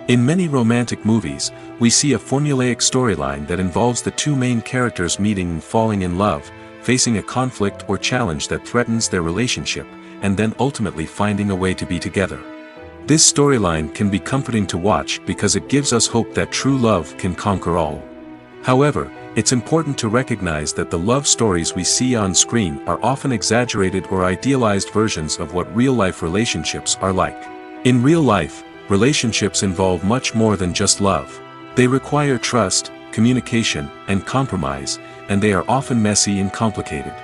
In many romantic movies, we see a formulaic storyline that involves the two main characters meeting and falling in love, facing a conflict or challenge that threatens their relationship, and then ultimately finding a way to be together. This storyline can be comforting to watch because it gives us hope that true love can conquer all. However, it's important to recognize that the love stories we see on screen are often exaggerated or idealized versions of what real-life relationships are like. In real life, relationships involve much more than just love. They require trust, communication, and compromise, and they are often messy and complicated.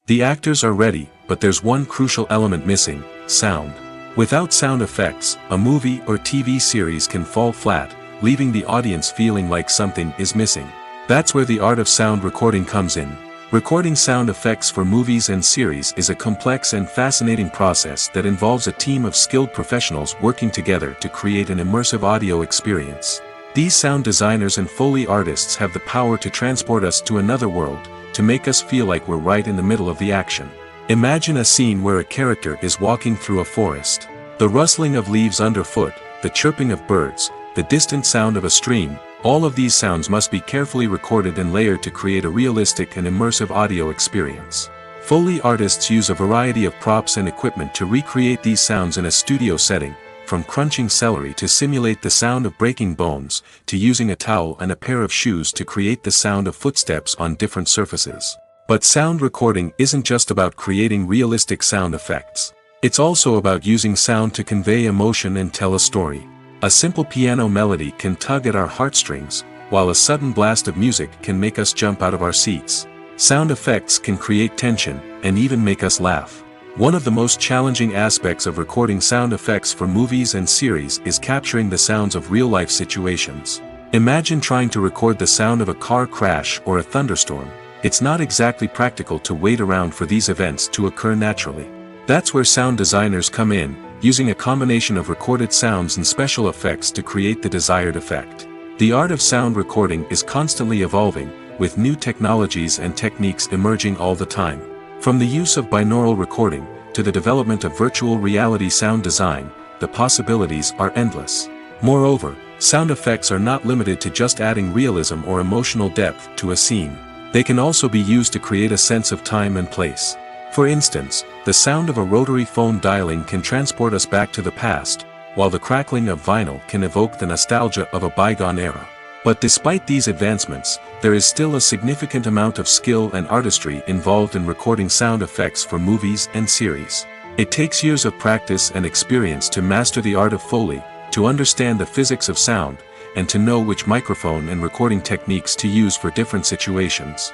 The actors are ready, but there's one crucial element missing: sound. Without sound effects, a movie or TV series can fall flat, leaving the audience feeling like something is missing. That's where the art of sound recording comes in. Recording sound effects for movies and series is a complex and fascinating process that involves a team of skilled professionals working together to create an immersive audio experience. These sound designers and Foley artists have the power to transport us to another world, to make us feel like we're right in the middle of the action. Imagine a scene where a character is walking through a forest. The rustling of leaves underfoot, the chirping of birds, the distant sound of a stream, all of these sounds must be carefully recorded and layered to create a realistic and immersive audio experience. Foley artists use a variety of props and equipment to recreate these sounds in a studio setting, from crunching celery to simulate the sound of breaking bones, to using a towel and a pair of shoes to create the sound of footsteps on different surfaces. But sound recording isn't just about creating realistic sound effects. It's also about using sound to convey emotion and tell a story. A simple piano melody can tug at our heartstrings, while a sudden blast of music can make us jump out of our seats. Sound effects can create tension, and even make us laugh. One of the most challenging aspects of recording sound effects for movies and series is capturing the sounds of real-life situations. Imagine trying to record the sound of a car crash or a thunderstorm. It's not exactly practical to wait around for these events to occur naturally. That's where sound designers come in, using a combination of recorded sounds and special effects to create the desired effect. The art of sound recording is constantly evolving, with new technologies and techniques emerging all the time. From the use of binaural recording, to the development of virtual reality sound design, the possibilities are endless. Moreover, sound effects are not limited to just adding realism or emotional depth to a scene. They can also be used to create a sense of time and place. For instance, the sound of a rotary phone dialing can transport us back to the past, while the crackling of vinyl can evoke the nostalgia of a bygone era. But despite these advancements, there is still a significant amount of skill and artistry involved in recording sound effects for movies and series. It takes years of practice and experience to master the art of Foley, to understand the physics of sound, and to know which microphone and recording techniques to use for different situations.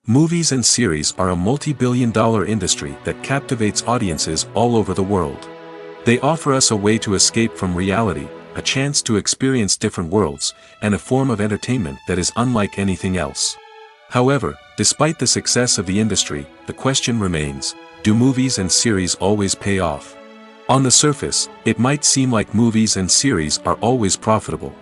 Movies and series are a multi-billion-dollar industry that captivates audiences all over the world. They offer us a way to escape from reality, a chance to experience different worlds, and a form of entertainment that is unlike anything else. However, despite the success of the industry, the question remains, do movies and series always pay off? On the surface, it might seem like movies and series are always profitable.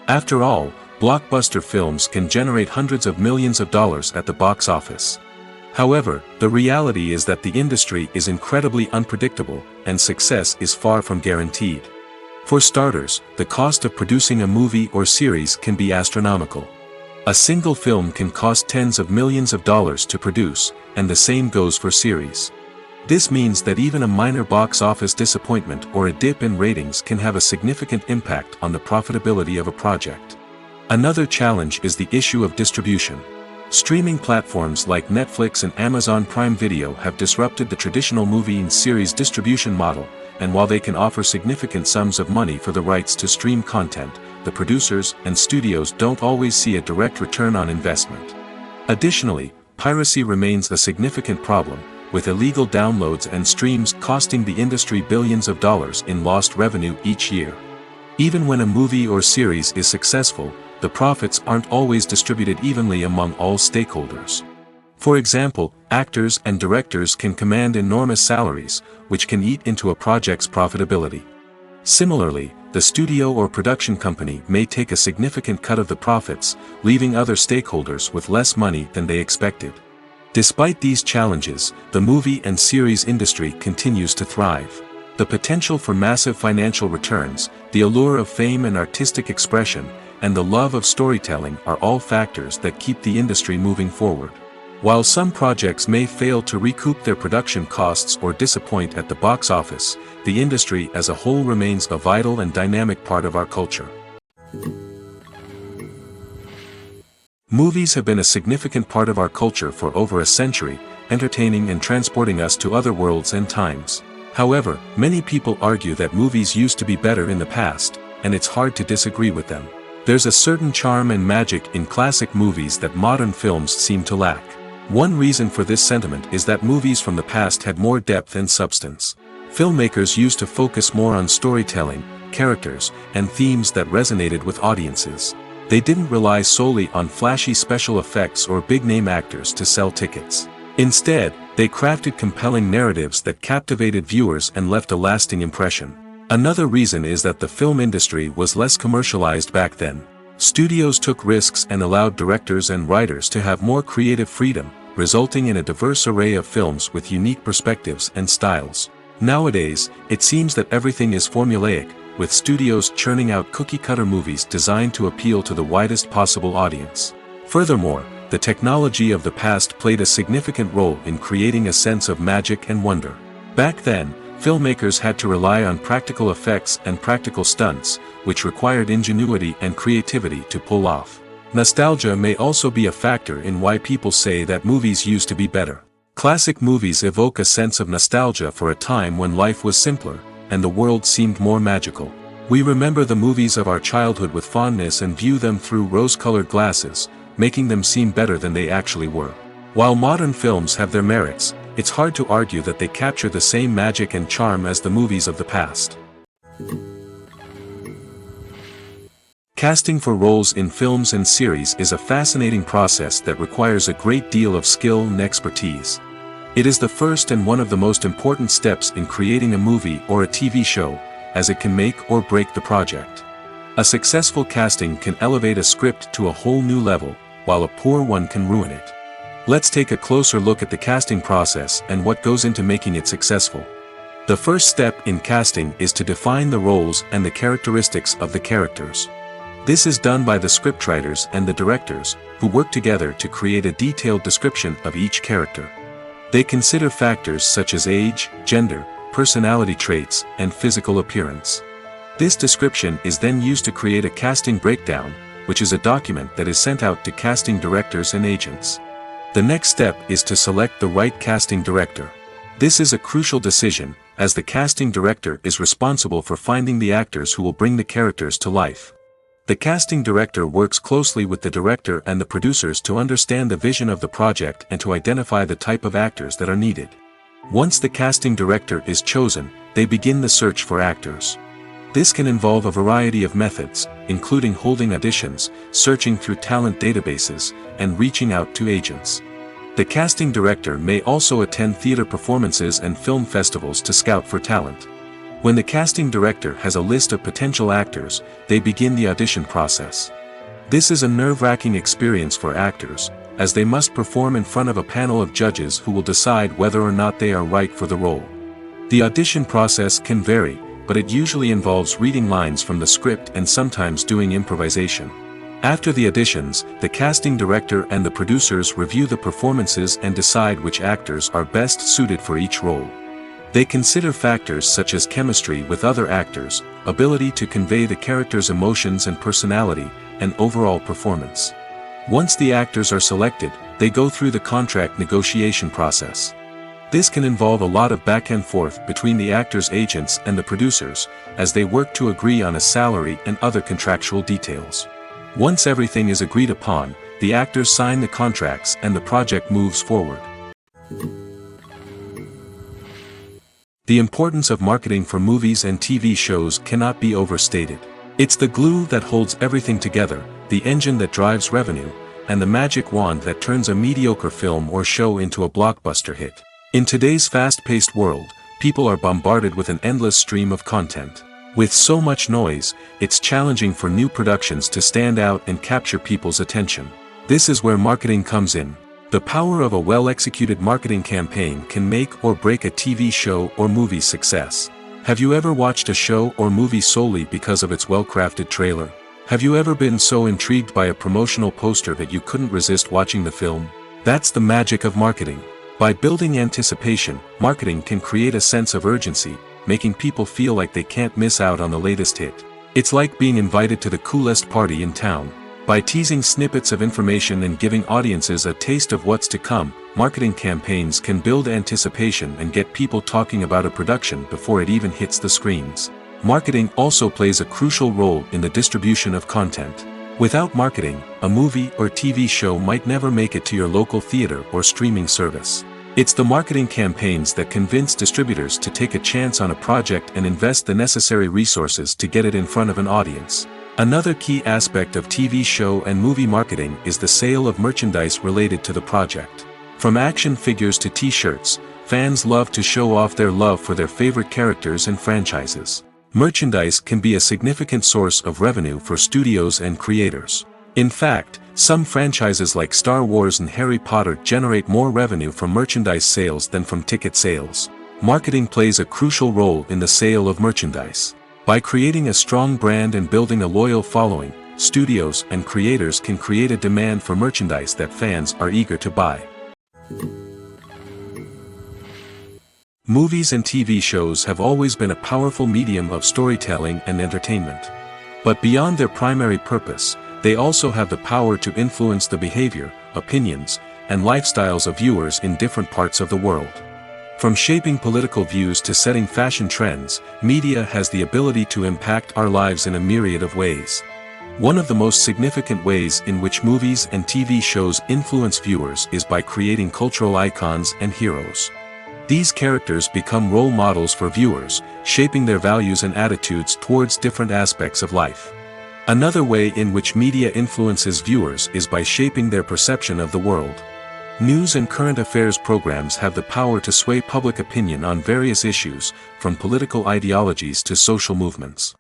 After all, blockbuster films can generate hundreds of millions of dollars at the box office. However, the reality is that the industry is incredibly unpredictable, and success is far from guaranteed. For starters, the cost of producing a movie or series can be astronomical. A single film can cost tens of millions of dollars to produce, and the same goes for series. This means that even a minor box office disappointment or a dip in ratings can have a significant impact on the profitability of a project. Another challenge is the issue of distribution. Streaming platforms like Netflix and Amazon Prime Video have disrupted the traditional movie and series distribution model, and while they can offer significant sums of money for the rights to stream content, the producers and studios don't always see a direct return on investment. Additionally, piracy remains a significant problem, with illegal downloads and streams costing the industry billions of dollars in lost revenue each year. Even when a movie or series is successful, the profits aren't always distributed evenly among all stakeholders. For example, actors and directors can command enormous salaries, which can eat into a project's profitability. Similarly, the studio or production company may take a significant cut of the profits, leaving other stakeholders with less money than they expected. Despite these challenges, the movie and series industry continues to thrive. The potential for massive financial returns, the allure of fame and artistic expression, and the love of storytelling are all factors that keep the industry moving forward. While some projects may fail to recoup their production costs or disappoint at the box office, the industry as a whole remains a vital and dynamic part of our culture. Movies have been a significant part of our culture for over a century, entertaining and transporting us to other worlds and times. However, many people argue that movies used to be better in the past, and it's hard to disagree with them. There's a certain charm and magic in classic movies that modern films seem to lack. One reason for this sentiment is that movies from the past had more depth and substance. Filmmakers used to focus more on storytelling, characters, and themes that resonated with audiences. They didn't rely solely on flashy special effects or big-name actors to sell tickets. Instead, they crafted compelling narratives that captivated viewers and left a lasting impression. Another reason is that the film industry was less commercialized back then. Studios took risks and allowed directors and writers to have more creative freedom, resulting in a diverse array of films with unique perspectives and styles. Nowadays, it seems that everything is formulaic, with studios churning out cookie-cutter movies designed to appeal to the widest possible audience. Furthermore, the technology of the past played a significant role in creating a sense of magic and wonder. Back then, filmmakers had to rely on practical effects and practical stunts, which required ingenuity and creativity to pull off. Nostalgia may also be a factor in why people say that movies used to be better. Classic movies evoke a sense of nostalgia for a time when life was simpler, and the world seemed more magical. We remember the movies of our childhood with fondness and view them through rose-colored glasses, making them seem better than they actually were. While modern films have their merits, it's hard to argue that they capture the same magic and charm as the movies of the past. Casting for roles in films and series is a fascinating process that requires a great deal of skill and expertise. It is the first and one of the most important steps in creating a movie or a TV show, as it can make or break the project. A successful casting can elevate a script to a whole new level, while a poor one can ruin it. Let's take a closer look at the casting process and what goes into making it successful. The first step in casting is to define the roles and the characteristics of the characters. This is done by the scriptwriters and the directors, who work together to create a detailed description of each character. They consider factors such as age, gender, personality traits, and physical appearance. This description is then used to create a casting breakdown, which is a document that is sent out to casting directors and agents. The next step is to select the right casting director. This is a crucial decision, as the casting director is responsible for finding the actors who will bring the characters to life. The casting director works closely with the director and the producers to understand the vision of the project and to identify the type of actors that are needed. Once the casting director is chosen, they begin the search for actors. This can involve a variety of methods, including holding auditions, searching through talent databases, and reaching out to agents. The casting director may also attend theater performances and film festivals to scout for talent. When the casting director has a list of potential actors, they begin the audition process. This is a nerve-wracking experience for actors, as they must perform in front of a panel of judges who will decide whether or not they are right for the role. The audition process can vary, but it usually involves reading lines from the script and sometimes doing improvisation. After the auditions, the casting director and the producers review the performances and decide which actors are best suited for each role. They consider factors such as chemistry with other actors, ability to convey the character's emotions and personality, and overall performance. Once the actors are selected, they go through the contract negotiation process. This can involve a lot of back and forth between the actors' agents and the producers, as they work to agree on a salary and other contractual details. Once everything is agreed upon, the actors sign the contracts and the project moves forward. The importance of marketing for movies and TV shows cannot be overstated. It's the glue that holds everything together, the engine that drives revenue, and the magic wand that turns a mediocre film or show into a blockbuster hit. In today's fast-paced world, people are bombarded with an endless stream of content. With so much noise, it's challenging for new productions to stand out and capture people's attention. This is where marketing comes in. The power of a well-executed marketing campaign can make or break a TV show or movie's success. Have you ever watched a show or movie solely because of its well-crafted trailer? Have you ever been so intrigued by a promotional poster that you couldn't resist watching the film? That's the magic of marketing. By building anticipation, marketing can create a sense of urgency, making people feel like they can't miss out on the latest hit. It's like being invited to the coolest party in town. By teasing snippets of information and giving audiences a taste of what's to come, marketing campaigns can build anticipation and get people talking about a production before it even hits the screens. Marketing also plays a crucial role in the distribution of content. Without marketing, a movie or TV show might never make it to your local theater or streaming service. It's the marketing campaigns that convince distributors to take a chance on a project and invest the necessary resources to get it in front of an audience. Another key aspect of TV show and movie marketing is the sale of merchandise related to the project. From action figures to t-shirts, fans love to show off their love for their favorite characters and franchises. Merchandise can be a significant source of revenue for studios and creators. In fact, some franchises like Star Wars and Harry Potter generate more revenue from merchandise sales than from ticket sales. Marketing plays a crucial role in the sale of merchandise. By creating a strong brand and building a loyal following, studios and creators can create a demand for merchandise that fans are eager to buy. Movies and TV shows have always been a powerful medium of storytelling and entertainment. But beyond their primary purpose, they also have the power to influence the behavior, opinions, and lifestyles of viewers in different parts of the world. From shaping political views to setting fashion trends, media has the ability to impact our lives in a myriad of ways. One of the most significant ways in which movies and TV shows influence viewers is by creating cultural icons and heroes. These characters become role models for viewers, shaping their values and attitudes towards different aspects of life. Another way in which media influences viewers is by shaping their perception of the world. News and current affairs programs have the power to sway public opinion on various issues, from political ideologies to social movements.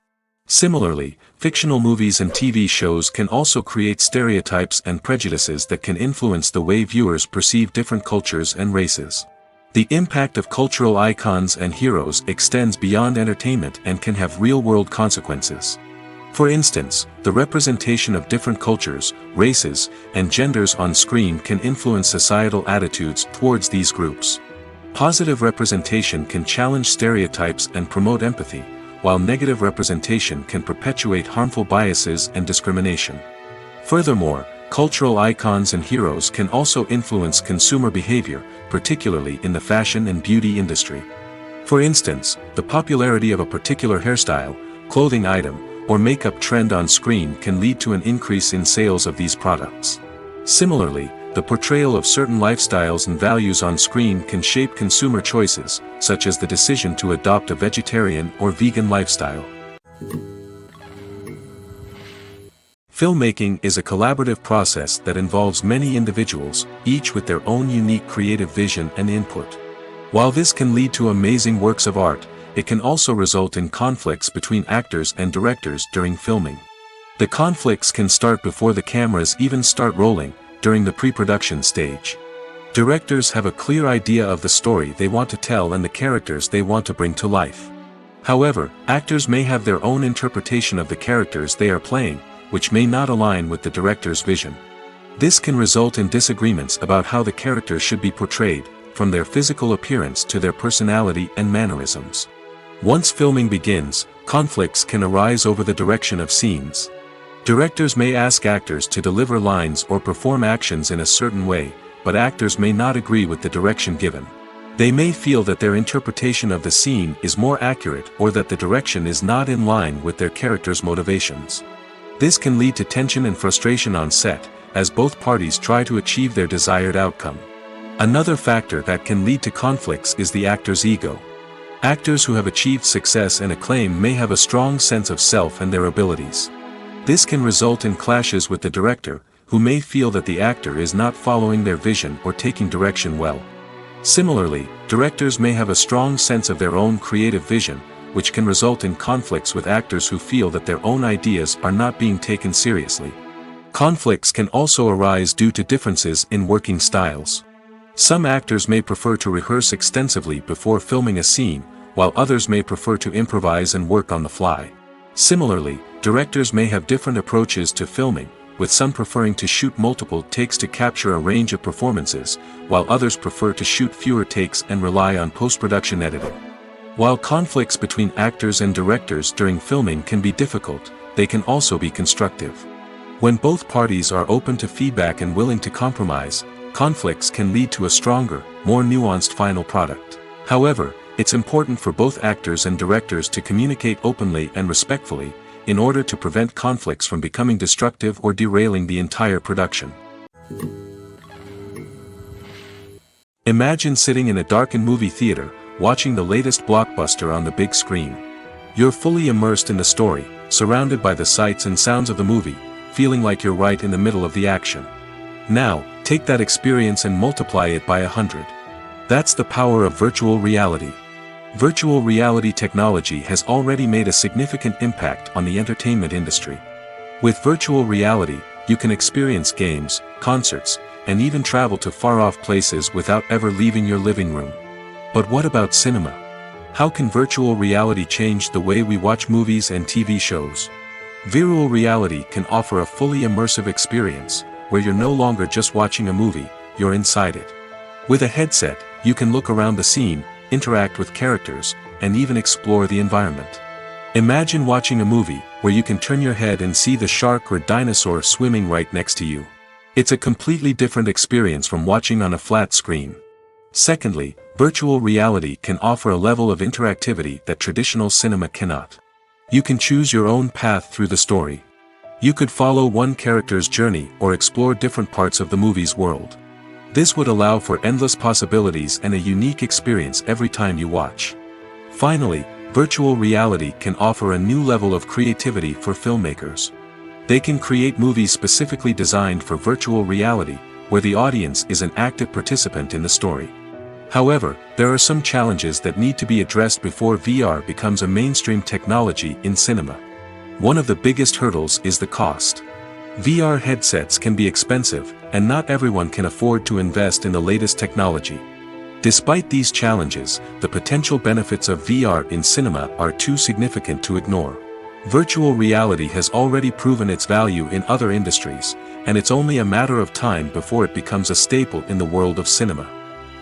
Similarly, fictional movies and TV shows can also create stereotypes and prejudices that can influence the way viewers perceive different cultures and races. The impact of cultural icons and heroes extends beyond entertainment and can have real-world consequences. For instance, the representation of different cultures, races, and genders on screen can influence societal attitudes towards these groups. Positive representation can challenge stereotypes and promote empathy, while negative representation can perpetuate harmful biases and discrimination. Furthermore, cultural icons and heroes can also influence consumer behavior, particularly in the fashion and beauty industry. For instance, the popularity of a particular hairstyle, clothing item, or makeup trend on screen can lead to an increase in sales of these products. Similarly, the portrayal of certain lifestyles and values on screen can shape consumer choices, such as the decision to adopt a vegetarian or vegan lifestyle. Filmmaking is a collaborative process that involves many individuals, each with their own unique creative vision and input. While this can lead to amazing works of art, it can also result in conflicts between actors and directors during filming. The conflicts can start before the cameras even start rolling, during the pre-production stage. Directors have a clear idea of the story they want to tell and the characters they want to bring to life. However, actors may have their own interpretation of the characters they are playing, which may not align with the director's vision. This can result in disagreements about how the characters should be portrayed, from their physical appearance to their personality and mannerisms. Once filming begins, conflicts can arise over the direction of scenes. Directors may ask actors to deliver lines or perform actions in a certain way, but actors may not agree with the direction given. They may feel that their interpretation of the scene is more accurate or that the direction is not in line with their character's motivations. This can lead to tension and frustration on set, as both parties try to achieve their desired outcome. Another factor that can lead to conflicts is the actor's ego. Actors who have achieved success and acclaim may have a strong sense of self and their abilities. This can result in clashes with the director, who may feel that the actor is not following their vision or taking direction well. Similarly, directors may have a strong sense of their own creative vision, which can result in conflicts with actors who feel that their own ideas are not being taken seriously. Conflicts can also arise due to differences in working styles. Some actors may prefer to rehearse extensively before filming a scene, while others may prefer to improvise and work on the fly. Similarly, directors may have different approaches to filming, with some preferring to shoot multiple takes to capture a range of performances, while others prefer to shoot fewer takes and rely on post-production editing. While conflicts between actors and directors during filming can be difficult, they can also be constructive. When both parties are open to feedback and willing to compromise, conflicts can lead to a stronger, more nuanced final product. However, it's important for both actors and directors to communicate openly and respectfully, in order to prevent conflicts from becoming destructive or derailing the entire production. Imagine sitting in a darkened movie theater, watching the latest blockbuster on the big screen. You're fully immersed in the story, surrounded by the sights and sounds of the movie, feeling like you're right in the middle of the action. Now, take that experience and multiply it by 100. That's the power of virtual reality. Virtual reality technology has already made a significant impact on the entertainment industry. With virtual reality, you can experience games, concerts, and even travel to far-off places without ever leaving your living room. But what about cinema? How can virtual reality change the way we watch movies and TV shows? Virtual reality can offer a fully immersive experience, where you're no longer just watching a movie, you're inside it. With a headset, you can look around the scene, interact with characters, and even explore the environment. Imagine watching a movie where you can turn your head and see the shark or dinosaur swimming right next to you. It's a completely different experience from watching on a flat screen. Secondly, virtual reality can offer a level of interactivity that traditional cinema cannot. You can choose your own path through the story. You could follow one character's journey or explore different parts of the movie's world. This would allow for endless possibilities and a unique experience every time you watch. Finally, virtual reality can offer a new level of creativity for filmmakers. They can create movies specifically designed for virtual reality, where the audience is an active participant in the story. However, there are some challenges that need to be addressed before VR becomes a mainstream technology in cinema. One of the biggest hurdles is the cost. VR headsets can be expensive, and not everyone can afford to invest in the latest technology. Despite these challenges, the potential benefits of VR in cinema are too significant to ignore. Virtual reality has already proven its value in other industries, and it's only a matter of time before it becomes a staple in the world of cinema.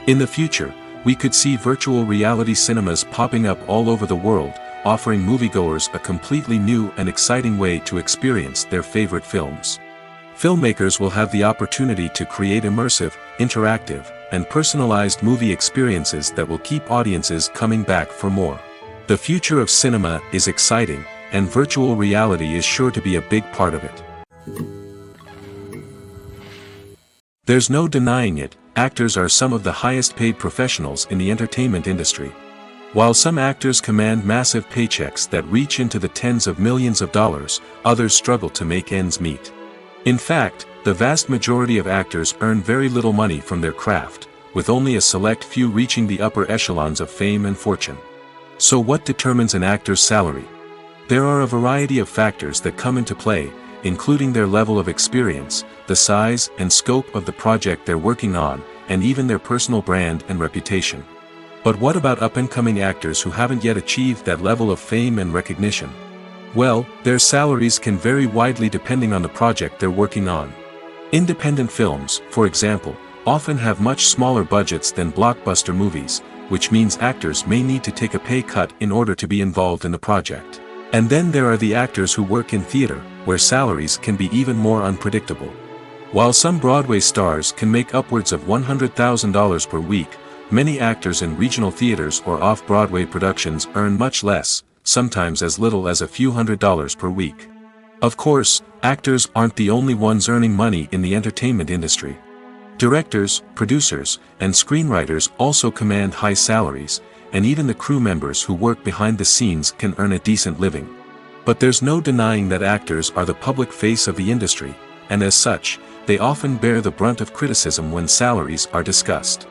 In the future, we could see virtual reality cinemas popping up all over the world, offering moviegoers a completely new and exciting way to experience their favorite films. Filmmakers will have the opportunity to create immersive, interactive, and personalized movie experiences that will keep audiences coming back for more. The future of cinema is exciting, and virtual reality is sure to be a big part of it. There's no denying it, actors are some of the highest paid professionals in the entertainment industry. While some actors command massive paychecks that reach into the tens of millions of dollars, others struggle to make ends meet. In fact, the vast majority of actors earn very little money from their craft, with only a select few reaching the upper echelons of fame and fortune. So what determines an actor's salary? There are a variety of factors that come into play, including their level of experience, the size and scope of the project they're working on, and even their personal brand and reputation. But what about up-and-coming actors who haven't yet achieved that level of fame and recognition? Well, their salaries can vary widely depending on the project they're working on. Independent films, for example, often have much smaller budgets than blockbuster movies, which means actors may need to take a pay cut in order to be involved in the project. And then there are the actors who work in theater, where salaries can be even more unpredictable. While some Broadway stars can make upwards of $100,000 per week, many actors in regional theaters or off-Broadway productions earn much less, sometimes as little as a few $100s per week. Of course, actors aren't the only ones earning money in the entertainment industry. Directors, producers, and screenwriters also command high salaries, and even the crew members who work behind the scenes can earn a decent living. But there's no denying that actors are the public face of the industry, and as such, they often bear the brunt of criticism when salaries are discussed.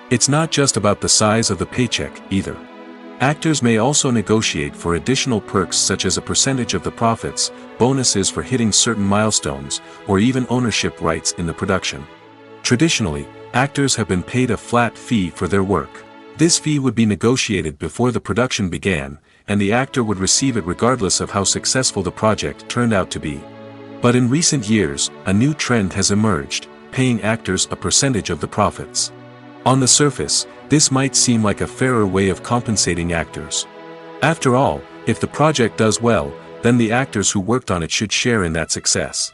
It's not just about the size of the paycheck, either. Actors may also negotiate for additional perks such as a percentage of the profits, bonuses for hitting certain milestones, or even ownership rights in the production. Traditionally, actors have been paid a flat fee for their work. This fee would be negotiated before the production began, and the actor would receive it regardless of how successful the project turned out to be. But in recent years, a new trend has emerged, paying actors a percentage of the profits. On the surface, this might seem like a fairer way of compensating actors. After all, if the project does well, then the actors who worked on it should share in that success.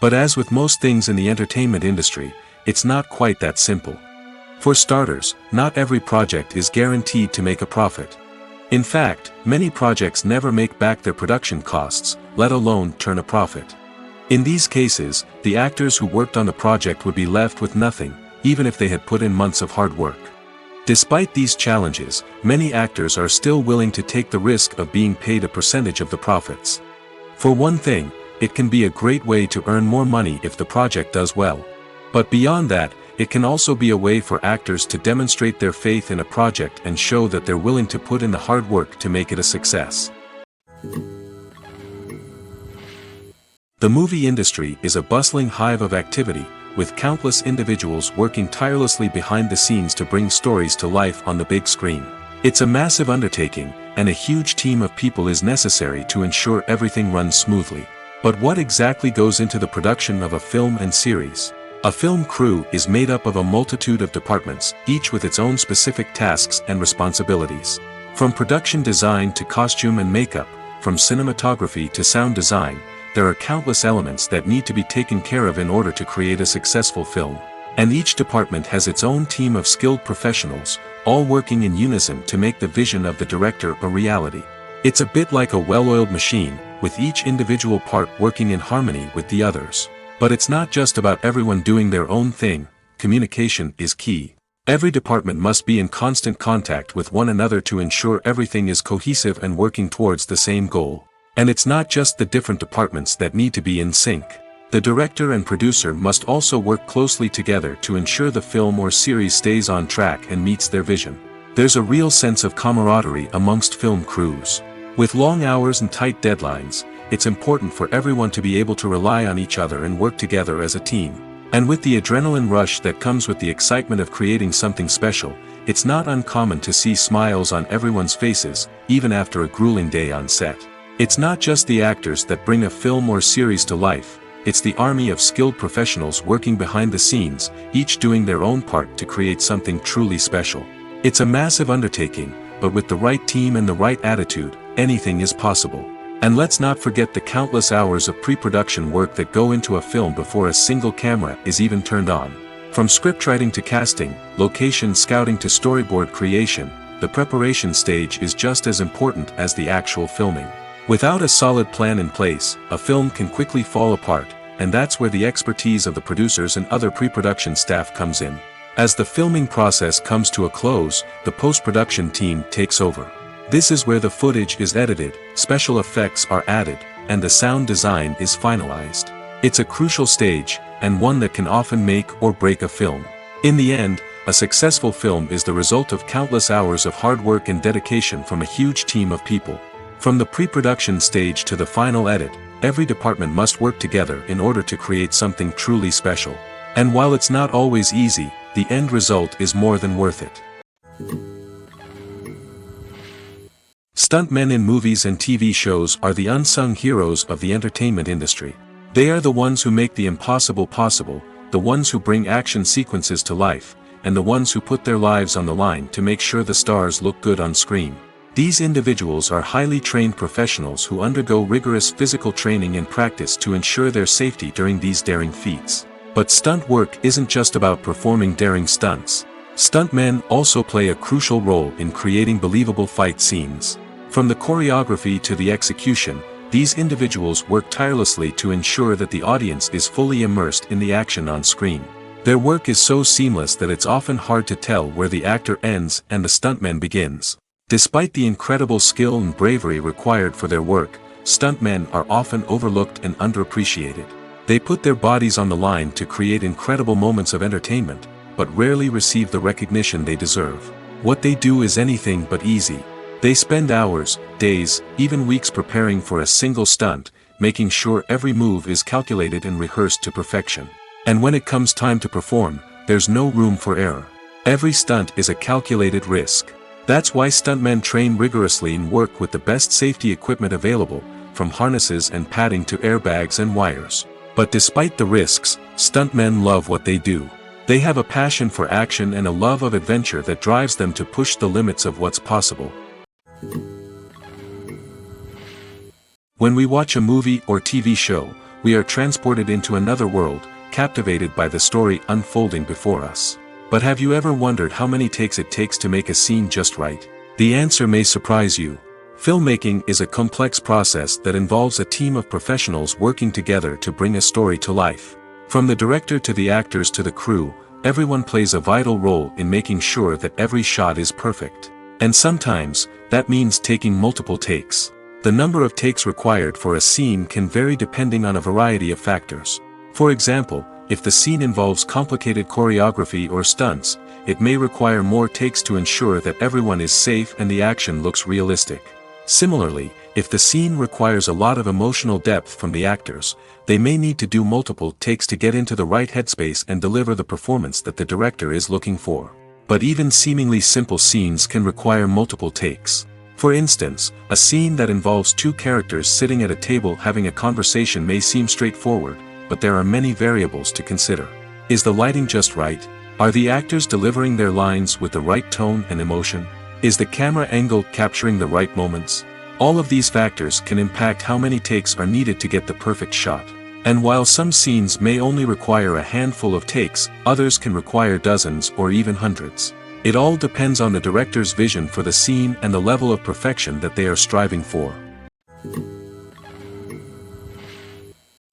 But as with most things in the entertainment industry, it's not quite that simple. For starters, not every project is guaranteed to make a profit. In fact, many projects never make back their production costs, let alone turn a profit. In these cases, the actors who worked on the project would be left with nothing, even if they had put in months of hard work. Despite these challenges, many actors are still willing to take the risk of being paid a percentage of the profits. For one thing, it can be a great way to earn more money if the project does well. But beyond that, it can also be a way for actors to demonstrate their faith in a project and show that they're willing to put in the hard work to make it a success. The movie industry is a bustling hive of activity, with countless individuals working tirelessly behind the scenes to bring stories to life on the big screen. It's a massive undertaking, and a huge team of people is necessary to ensure everything runs smoothly. But what exactly goes into the production of a film and series? A film crew is made up of a multitude of departments, each with its own specific tasks and responsibilities. From production design to costume and makeup, from cinematography to sound design, there are countless elements that need to be taken care of in order to create a successful film. And each department has its own team of skilled professionals, all working in unison to make the vision of the director a reality. It's a bit like a well-oiled machine, with each individual part working in harmony with the others. But it's not just about everyone doing their own thing, communication is key. Every department must be in constant contact with one another to ensure everything is cohesive and working towards the same goal. And it's not just the different departments that need to be in sync. The director and producer must also work closely together to ensure the film or series stays on track and meets their vision. There's a real sense of camaraderie amongst film crews. With long hours and tight deadlines, it's important for everyone to be able to rely on each other and work together as a team. And with the adrenaline rush that comes with the excitement of creating something special, it's not uncommon to see smiles on everyone's faces, even after a grueling day on set. It's not just the actors that bring a film or series to life, it's the army of skilled professionals working behind the scenes, each doing their own part to create something truly special. It's a massive undertaking, but with the right team and the right attitude, anything is possible. And let's not forget the countless hours of pre-production work that go into a film before a single camera is even turned on. From scriptwriting to casting, location scouting to storyboard creation, the preparation stage is just as important as the actual filming. Without a solid plan in place, a film can quickly fall apart, and that's where the expertise of the producers and other pre-production staff comes in. As the filming process comes to a close, the post-production team takes over. This is where the footage is edited, special effects are added, and the sound design is finalized. It's a crucial stage, and one that can often make or break a film. In the end, a successful film is the result of countless hours of hard work and dedication from a huge team of people. From the pre-production stage to the final edit, every department must work together in order to create something truly special. And while it's not always easy, the end result is more than worth it. Stuntmen in movies and TV shows are the unsung heroes of the entertainment industry. They are the ones who make the impossible possible, the ones who bring action sequences to life, and the ones who put their lives on the line to make sure the stars look good on screen. These individuals are highly trained professionals who undergo rigorous physical training and practice to ensure their safety during these daring feats. But stunt work isn't just about performing daring stunts. Stuntmen also play a crucial role in creating believable fight scenes. From the choreography to the execution, these individuals work tirelessly to ensure that the audience is fully immersed in the action on screen. Their work is so seamless that it's often hard to tell where the actor ends and the stuntman begins. Despite the incredible skill and bravery required for their work, stuntmen are often overlooked and underappreciated. They put their bodies on the line to create incredible moments of entertainment, but rarely receive the recognition they deserve. What they do is anything but easy. They spend hours, days, even weeks preparing for a single stunt, making sure every move is calculated and rehearsed to perfection. And when it comes time to perform, there's no room for error. Every stunt is a calculated risk. That's why stuntmen train rigorously and work with the best safety equipment available, from harnesses and padding to airbags and wires. But despite the risks, stuntmen love what they do. They have a passion for action and a love of adventure that drives them to push the limits of what's possible. When we watch a movie or TV show, we are transported into another world, captivated by the story unfolding before us. But have you ever wondered how many takes it takes to make a scene just right? The answer may surprise you. Filmmaking is a complex process that involves a team of professionals working together to bring a story to life. From the director to the actors to the crew, everyone plays a vital role in making sure that every shot is perfect. And sometimes, that means taking multiple takes. The number of takes required for a scene can vary depending on a variety of factors. For example, if the scene involves complicated choreography or stunts, it may require more takes to ensure that everyone is safe and the action looks realistic. Similarly, if the scene requires a lot of emotional depth from the actors, they may need to do multiple takes to get into the right headspace and deliver the performance that the director is looking for. But even seemingly simple scenes can require multiple takes. For instance, a scene that involves two characters sitting at a table having a conversation may seem straightforward, but there are many variables to consider. Is the lighting just right? Are the actors delivering their lines with the right tone and emotion? Is the camera angle capturing the right moments? All of these factors can impact how many takes are needed to get the perfect shot. And while some scenes may only require a handful of takes, others can require dozens or even hundreds. It all depends on the director's vision for the scene and the level of perfection that they are striving for.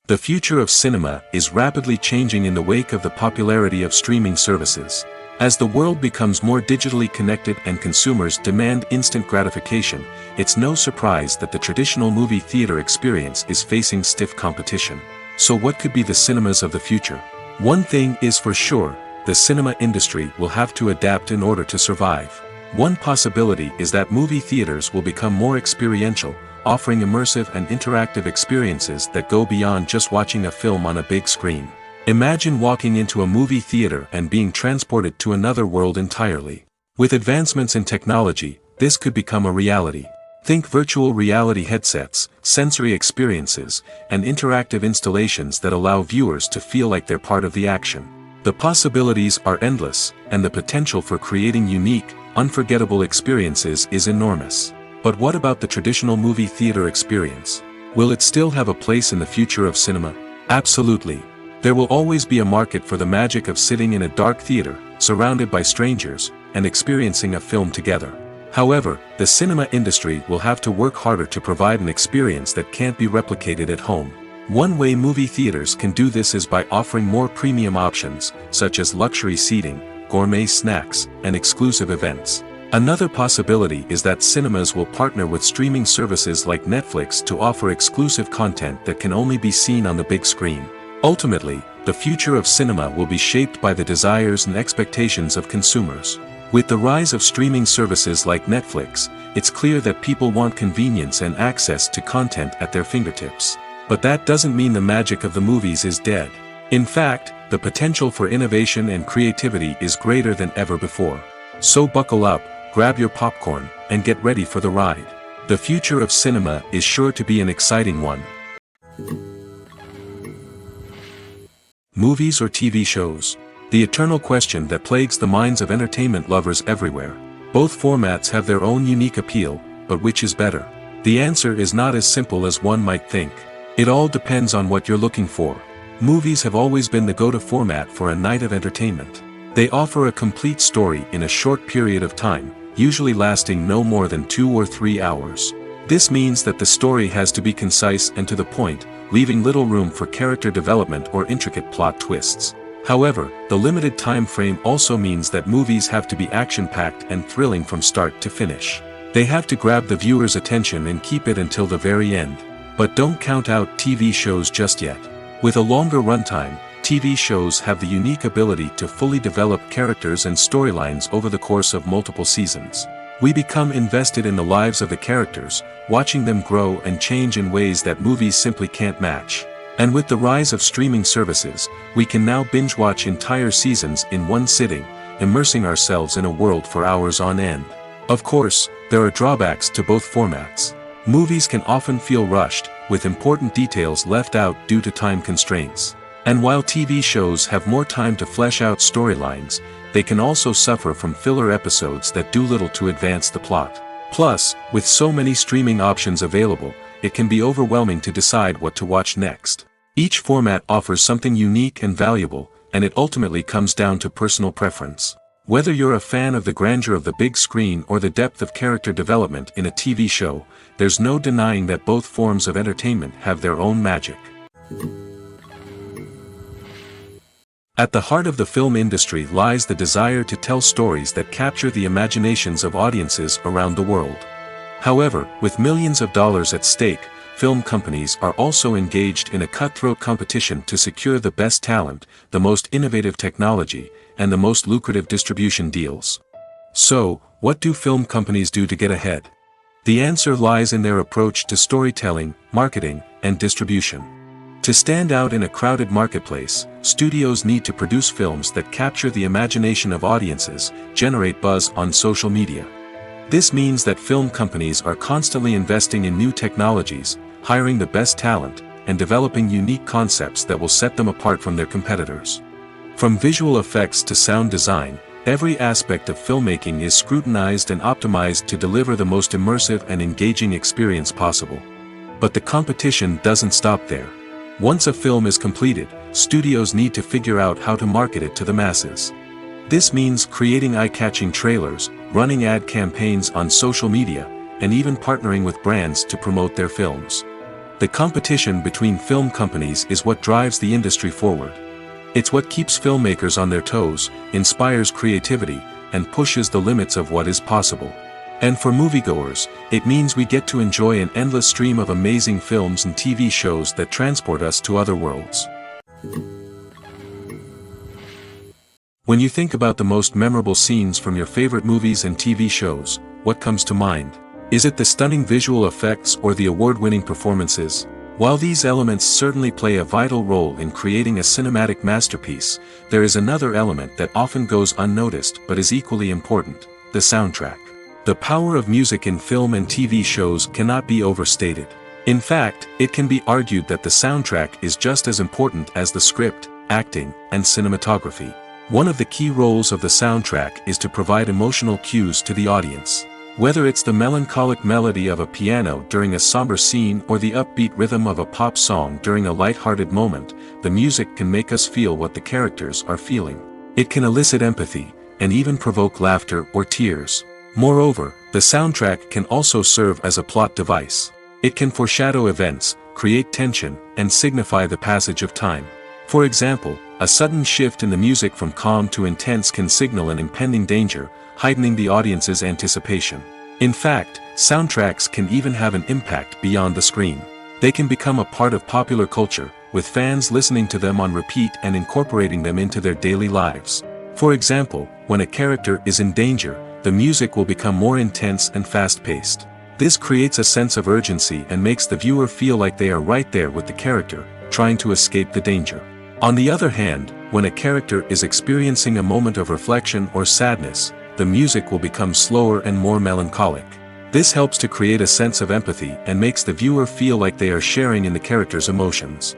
The future of cinema is rapidly changing in the wake of the popularity of streaming services. As the world becomes more digitally connected and consumers demand instant gratification, it's no surprise that the traditional movie theater experience is facing stiff competition. So what could be the cinemas of the future? One thing is for sure, the cinema industry will have to adapt in order to survive. One possibility is that movie theaters will become more experiential, offering immersive and interactive experiences that go beyond just watching a film on a big screen. Imagine walking into a movie theater and being transported to another world entirely. With advancements in technology, this could become a reality. Think virtual reality headsets, sensory experiences, and interactive installations that allow viewers to feel like they're part of the action. The possibilities are endless, and the potential for creating unique, unforgettable experiences is enormous. But what about the traditional movie theater experience? Will it still have a place in the future of cinema? Absolutely. There will always be a market for the magic of sitting in a dark theater, surrounded by strangers, and experiencing a film together. However, the cinema industry will have to work harder to provide an experience that can't be replicated at home. One way movie theaters can do this is by offering more premium options, such as luxury seating, gourmet snacks, and exclusive events. Another possibility is that cinemas will partner with streaming services like Netflix to offer exclusive content that can only be seen on the big screen. Ultimately, the future of cinema will be shaped by the desires and expectations of consumers. With the rise of streaming services like Netflix, it's clear that people want convenience and access to content at their fingertips. But that doesn't mean the magic of the movies is dead. In fact, the potential for innovation and creativity is greater than ever before. So buckle up, grab your popcorn, and get ready for the ride. The future of cinema is sure to be an exciting one. Movies or TV shows? The eternal question that plagues the minds of entertainment lovers everywhere. Both formats have their own unique appeal, but which is better? The answer is not as simple as one might think. It all depends on what you're looking for. Movies have always been the go-to format for a night of entertainment. They offer a complete story in a short period of time, usually lasting no more than 2 or 3 hours. This means that the story has to be concise and to the point, leaving little room for character development or intricate plot twists. However, the limited time frame also means that movies have to be action-packed and thrilling from start to finish. They have to grab the viewer's attention and keep it until the very end. But don't count out TV shows just yet. With a longer runtime, TV shows have the unique ability to fully develop characters and storylines over the course of multiple seasons. We become invested in the lives of the characters, watching them grow and change in ways that movies simply can't match. And with the rise of streaming services, we can now binge-watch entire seasons in one sitting, immersing ourselves in a world for hours on end. Of course, there are drawbacks to both formats. Movies can often feel rushed, with important details left out due to time constraints. And while TV shows have more time to flesh out storylines, they can also suffer from filler episodes that do little to advance the plot. Plus, with so many streaming options available, it can be overwhelming to decide what to watch next. Each format offers something unique and valuable, and it ultimately comes down to personal preference. Whether you're a fan of the grandeur of the big screen or the depth of character development in a TV show, there's no denying that both forms of entertainment have their own magic. At the heart of the film industry lies the desire to tell stories that capture the imaginations of audiences around the world. However, with millions of dollars at stake, film companies are also engaged in a cutthroat competition to secure the best talent, the most innovative technology, and the most lucrative distribution deals. So, what do film companies do to get ahead? The answer lies in their approach to storytelling, marketing, and distribution. To stand out in a crowded marketplace, studios need to produce films that capture the imagination of audiences, generate buzz on social media. This means that film companies are constantly investing in new technologies, hiring the best talent, and developing unique concepts that will set them apart from their competitors. From visual effects to sound design, every aspect of filmmaking is scrutinized and optimized to deliver the most immersive and engaging experience possible. But the competition doesn't stop there. Once a film is completed, studios need to figure out how to market it to the masses. This means creating eye-catching trailers, running ad campaigns on social media, and even partnering with brands to promote their films. The competition between film companies is what drives the industry forward. It's what keeps filmmakers on their toes, inspires creativity, and pushes the limits of what is possible. And for moviegoers, it means we get to enjoy an endless stream of amazing films and TV shows that transport us to other worlds. When you think about the most memorable scenes from your favorite movies and TV shows, what comes to mind? Is it the stunning visual effects or the award-winning performances? While these elements certainly play a vital role in creating a cinematic masterpiece, there is another element that often goes unnoticed but is equally important: the soundtrack. The power of music in film and TV shows cannot be overstated. In fact, it can be argued that the soundtrack is just as important as the script, acting, and cinematography. One of the key roles of the soundtrack is to provide emotional cues to the audience. Whether it's the melancholic melody of a piano during a somber scene or the upbeat rhythm of a pop song during a light-hearted moment, the music can make us feel what the characters are feeling. It can elicit empathy, and even provoke laughter or tears. Moreover, the soundtrack can also serve as a plot device. It can foreshadow events, create tension, and signify the passage of time. For example, a sudden shift in the music from calm to intense can signal an impending danger, heightening the audience's anticipation. In fact, soundtracks can even have an impact beyond the screen. They can become a part of popular culture, with fans listening to them on repeat and incorporating them into their daily lives. For example, when a character is in danger, the music will become more intense and fast-paced. This creates a sense of urgency and makes the viewer feel like they are right there with the character, trying to escape the danger. On the other hand, when a character is experiencing a moment of reflection or sadness, the music will become slower and more melancholic. This helps to create a sense of empathy and makes the viewer feel like they are sharing in the character's emotions.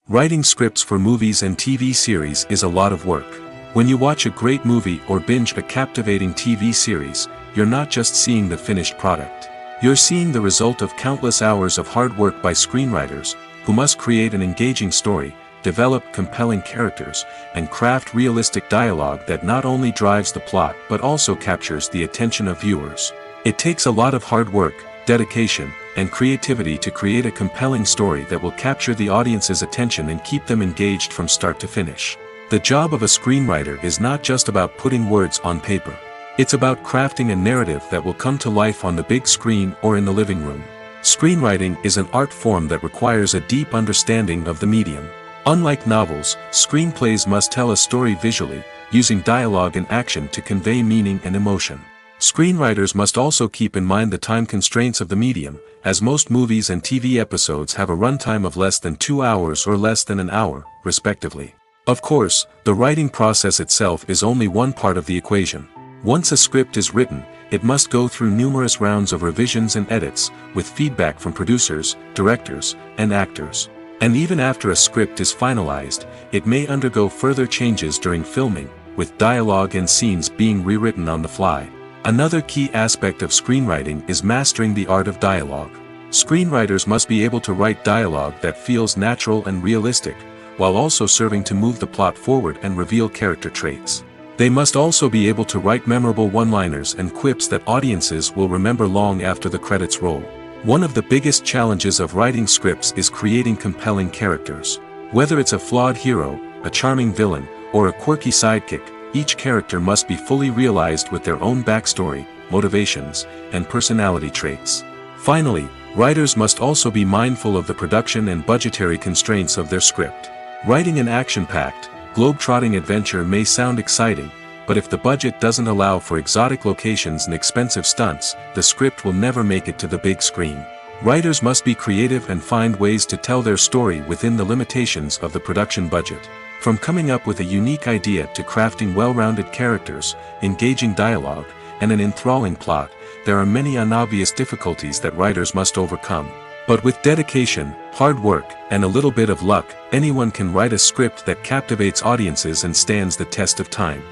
Writing scripts for movies and TV series is a lot of work. When you watch a great movie or binge a captivating TV series, you're not just seeing the finished product. You're seeing the result of countless hours of hard work by screenwriters, who must create an engaging story, develop compelling characters, and craft realistic dialogue that not only drives the plot but also captures the attention of viewers. It takes a lot of hard work, dedication, and creativity to create a compelling story that will capture the audience's attention and keep them engaged from start to finish. The job of a screenwriter is not just about putting words on paper. It's about crafting a narrative that will come to life on the big screen or in the living room. Screenwriting is an art form that requires a deep understanding of the medium. Unlike novels, screenplays must tell a story visually, using dialogue and action to convey meaning and emotion. Screenwriters must also keep in mind the time constraints of the medium, as most movies and TV episodes have a runtime of less than 2 hours or less than an hour, respectively. Of course, the writing process itself is only one part of the equation. Once a script is written, it must go through numerous rounds of revisions and edits, with feedback from producers, directors, and actors. And even after a script is finalized, it may undergo further changes during filming, with dialogue and scenes being rewritten on the fly. Another key aspect of screenwriting is mastering the art of dialogue. Screenwriters must be able to write dialogue that feels natural and realistic, while also serving to move the plot forward and reveal character traits. They must also be able to write memorable one-liners and quips that audiences will remember long after the credits roll. One of the biggest challenges of writing scripts is creating compelling characters. Whether it's a flawed hero, a charming villain, or a quirky sidekick, each character must be fully realized with their own backstory, motivations, and personality traits. Finally, writers must also be mindful of the production and budgetary constraints of their script. Writing an action-packed, globe-trotting adventure may sound exciting, but if the budget doesn't allow for exotic locations and expensive stunts, the script will never make it to the big screen. Writers must be creative and find ways to tell their story within the limitations of the production budget. From coming up with a unique idea to crafting well-rounded characters, engaging dialogue, and an enthralling plot, there are many unobvious difficulties that writers must overcome. But with dedication, hard work, and a little bit of luck, anyone can write a script that captivates audiences and stands the test of time.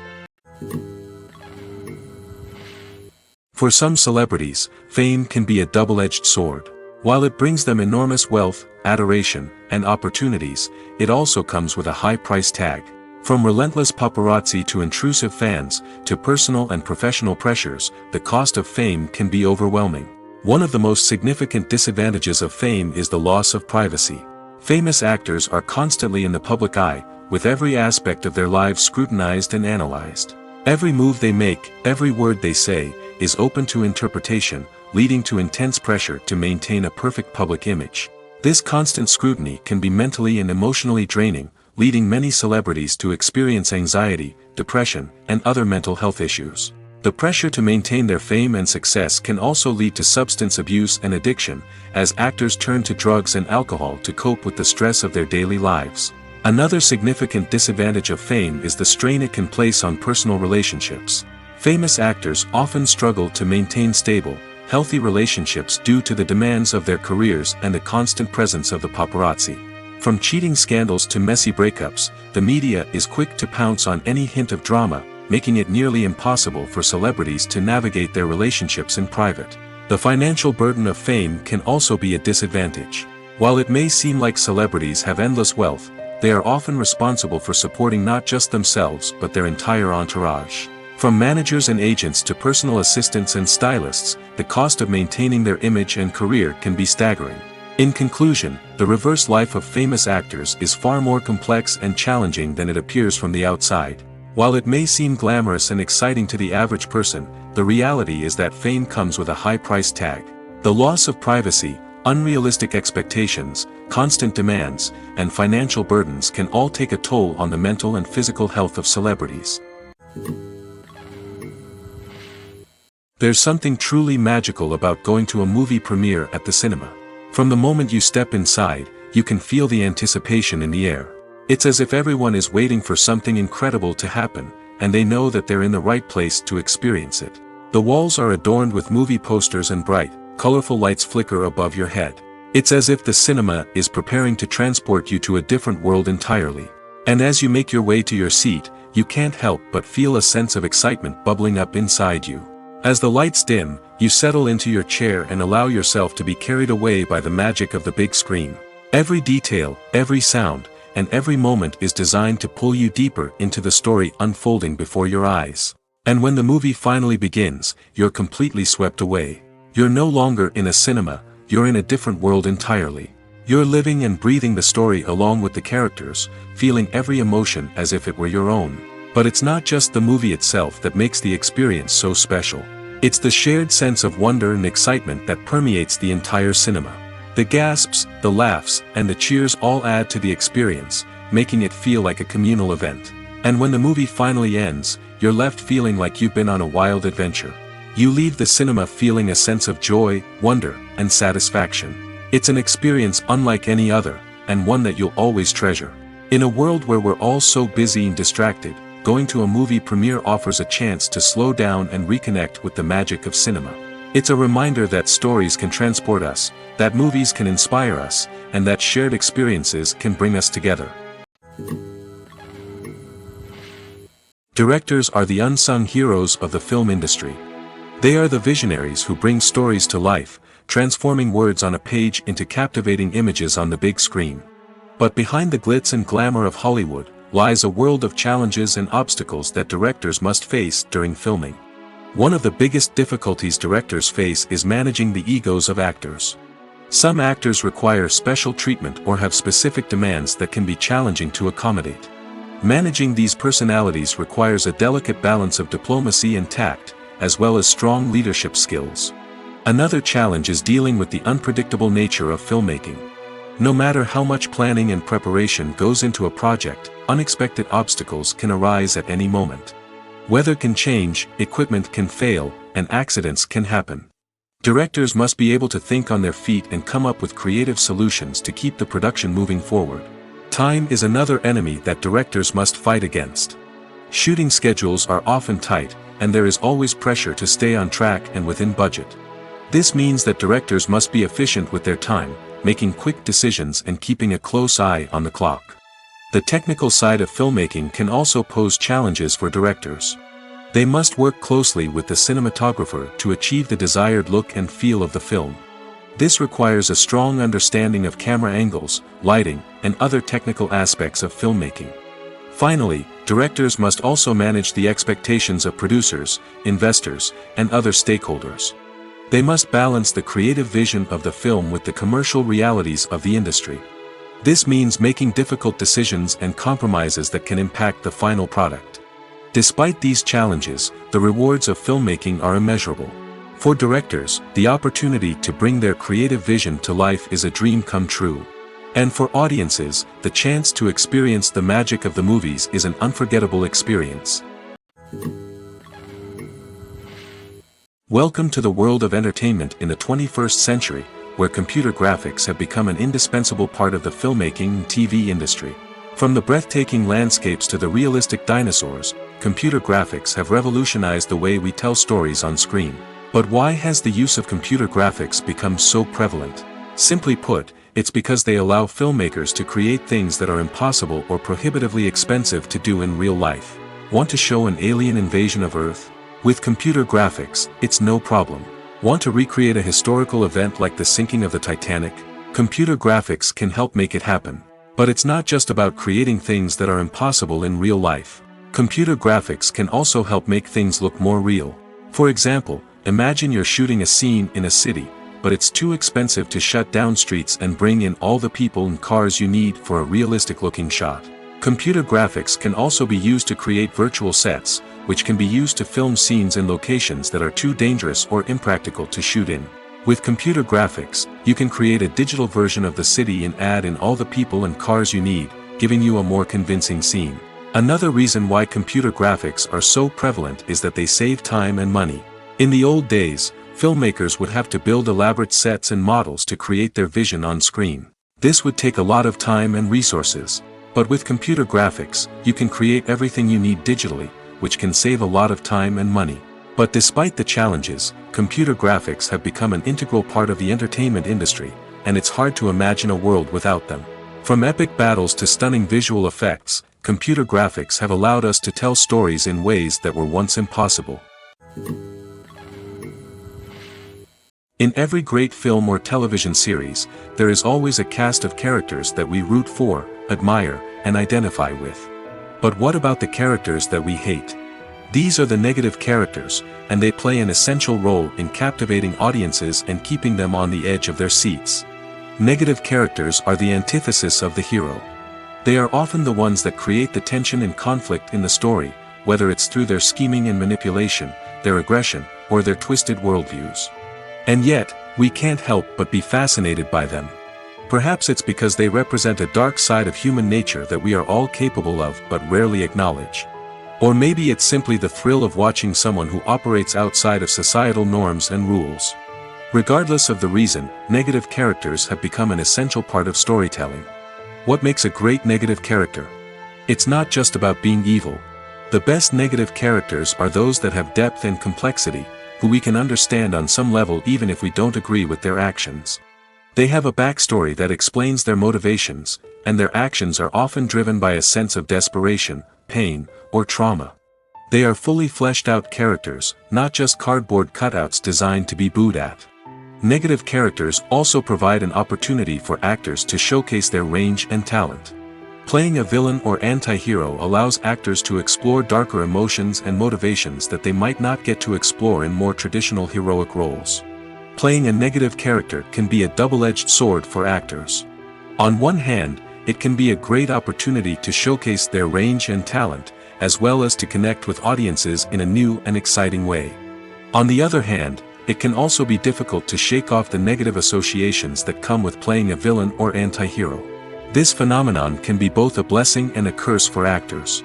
For some celebrities, fame can be a double-edged sword. While it brings them enormous wealth, adoration, and opportunities, it also comes with a high price tag. From relentless paparazzi to intrusive fans, to personal and professional pressures, the cost of fame can be overwhelming. One of the most significant disadvantages of fame is the loss of privacy. Famous actors are constantly in the public eye, with every aspect of their lives scrutinized and analyzed. Every move they make, every word they say, is open to interpretation, leading to intense pressure to maintain a perfect public image. This constant scrutiny can be mentally and emotionally draining, leading many celebrities to experience anxiety, depression, and other mental health issues. The pressure to maintain their fame and success can also lead to substance abuse and addiction, as actors turn to drugs and alcohol to cope with the stress of their daily lives. Another significant disadvantage of fame is the strain it can place on personal relationships. Famous actors often struggle to maintain stable, healthy relationships due to the demands of their careers and the constant presence of the paparazzi. From cheating scandals to messy breakups, the media is quick to pounce on any hint of drama, making it nearly impossible for celebrities to navigate their relationships in private. The financial burden of fame can also be a disadvantage. While it may seem like celebrities have endless wealth, they are often responsible for supporting not just themselves but their entire entourage. From managers and agents to personal assistants and stylists, the cost of maintaining their image and career can be staggering. In conclusion, the reverse life of famous actors is far more complex and challenging than it appears from the outside. While it may seem glamorous and exciting to the average person, the reality is that fame comes with a high price tag. The loss of privacy, unrealistic expectations, constant demands, and financial burdens can all take a toll on the mental and physical health of celebrities. There's something truly magical about going to a movie premiere at the cinema. From the moment you step inside, you can feel the anticipation in the air. It's as if everyone is waiting for something incredible to happen, and they know that they're in the right place to experience it. The walls are adorned with movie posters and bright, colorful lights flicker above your head. It's as if the cinema is preparing to transport you to a different world entirely. And as you make your way to your seat, you can't help but feel a sense of excitement bubbling up inside you. As the lights dim, you settle into your chair and allow yourself to be carried away by the magic of the big screen. Every detail, every sound, and every moment is designed to pull you deeper into the story unfolding before your eyes. And when the movie finally begins, you're completely swept away. You're no longer in a cinema, you're in a different world entirely. You're living and breathing the story along with the characters, feeling every emotion as if it were your own. But it's not just the movie itself that makes the experience so special. It's the shared sense of wonder and excitement that permeates the entire cinema. The gasps, the laughs, and the cheers all add to the experience, making it feel like a communal event. And when the movie finally ends, you're left feeling like you've been on a wild adventure. You leave the cinema feeling a sense of joy, wonder, and satisfaction. It's an experience unlike any other, and one that you'll always treasure. In a world where we're all so busy and distracted, going to a movie premiere offers a chance to slow down and reconnect with the magic of cinema. It's a reminder that stories can transport us, that movies can inspire us, and that shared experiences can bring us together. Directors are the unsung heroes of the film industry. They are the visionaries who bring stories to life, transforming words on a page into captivating images on the big screen. But behind the glitz and glamour of Hollywood, lies a world of challenges and obstacles that directors must face during filming. One of the biggest difficulties directors face is managing the egos of actors. Some actors require special treatment or have specific demands that can be challenging to accommodate. Managing these personalities requires a delicate balance of diplomacy and tact, as well as strong leadership skills. Another challenge is dealing with the unpredictable nature of filmmaking. No matter how much planning and preparation goes into a project, unexpected obstacles can arise at any moment. Weather can change, equipment can fail, and accidents can happen. Directors must be able to think on their feet and come up with creative solutions to keep the production moving forward. Time is another enemy that directors must fight against. Shooting schedules are often tight, and there is always pressure to stay on track and within budget. This means that directors must be efficient with their time, making quick decisions and keeping a close eye on the clock. The technical side of filmmaking can also pose challenges for directors. They must work closely with the cinematographer to achieve the desired look and feel of the film. This requires a strong understanding of camera angles, lighting, and other technical aspects of filmmaking. Finally, directors must also manage the expectations of producers, investors, and other stakeholders. They must balance the creative vision of the film with the commercial realities of the industry. This means making difficult decisions and compromises that can impact the final product. Despite these challenges, the rewards of filmmaking are immeasurable. For directors, the opportunity to bring their creative vision to life is a dream come true. And for audiences, the chance to experience the magic of the movies is an unforgettable experience. Welcome to the world of entertainment in the 21st century, where computer graphics have become an indispensable part of the filmmaking and TV industry. From the breathtaking landscapes to the realistic dinosaurs, computer graphics have revolutionized the way we tell stories on screen. But why has the use of computer graphics become so prevalent? Simply put, it's because they allow filmmakers to create things that are impossible or prohibitively expensive to do in real life. Want to show an alien invasion of Earth? With computer graphics, it's no problem. Want to recreate a historical event like the sinking of the Titanic? Computer graphics can help make it happen. But it's not just about creating things that are impossible in real life. Computer graphics can also help make things look more real. For example, imagine you're shooting a scene in a city, but it's too expensive to shut down streets and bring in all the people and cars you need for a realistic-looking shot. Computer graphics can also be used to create virtual sets, which can be used to film scenes in locations that are too dangerous or impractical to shoot in. With computer graphics, you can create a digital version of the city and add in all the people and cars you need, giving you a more convincing scene. Another reason why computer graphics are so prevalent is that they save time and money. In the old days, filmmakers would have to build elaborate sets and models to create their vision on screen. This would take a lot of time and resources. But with computer graphics, you can create everything you need digitally, which can save a lot of time and money. But despite the challenges, computer graphics have become an integral part of the entertainment industry, and it's hard to imagine a world without them. From epic battles to stunning visual effects, computer graphics have allowed us to tell stories in ways that were once impossible. In every great film or television series, there is always a cast of characters that we root for, admire, and identify with. But what about the characters that we hate? These are the negative characters, and they play an essential role in captivating audiences and keeping them on the edge of their seats. Negative characters are the antithesis of the hero. They are often the ones that create the tension and conflict in the story, whether it's through their scheming and manipulation, their aggression, or their twisted worldviews. And yet, we can't help but be fascinated by them. Perhaps it's because they represent a dark side of human nature that we are all capable of but rarely acknowledge. Or maybe it's simply the thrill of watching someone who operates outside of societal norms and rules. Regardless of the reason, negative characters have become an essential part of storytelling. What makes a great negative character? It's not just about being evil. The best negative characters are those that have depth and complexity, who we can understand on some level even if we don't agree with their actions. They have a backstory that explains their motivations, and their actions are often driven by a sense of desperation, pain, or trauma. They are fully fleshed out characters, not just cardboard cutouts designed to be booed at. Negative characters also provide an opportunity for actors to showcase their range and talent. Playing a villain or anti-hero allows actors to explore darker emotions and motivations that they might not get to explore in more traditional heroic roles. Playing a negative character can be a double-edged sword for actors. On one hand, it can be a great opportunity to showcase their range and talent, as well as to connect with audiences in a new and exciting way. On the other hand, it can also be difficult to shake off the negative associations that come with playing a villain or anti-hero. This phenomenon can be both a blessing and a curse for actors.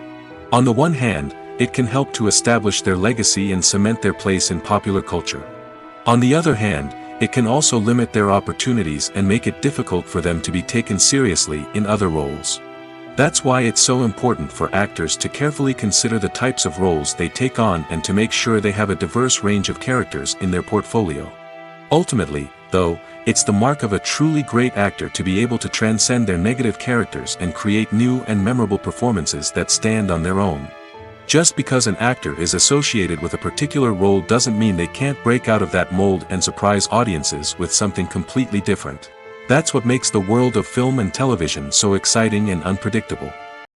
On the one hand, it can help to establish their legacy and cement their place in popular culture. On the other hand, it can also limit their opportunities and make it difficult for them to be taken seriously in other roles. That's why it's so important for actors to carefully consider the types of roles they take on and to make sure they have a diverse range of characters in their portfolio. Ultimately, though, it's the mark of a truly great actor to be able to transcend their negative characters and create new and memorable performances that stand on their own. Just because an actor is associated with a particular role doesn't mean they can't break out of that mold and surprise audiences with something completely different. That's what makes the world of film and television so exciting and unpredictable.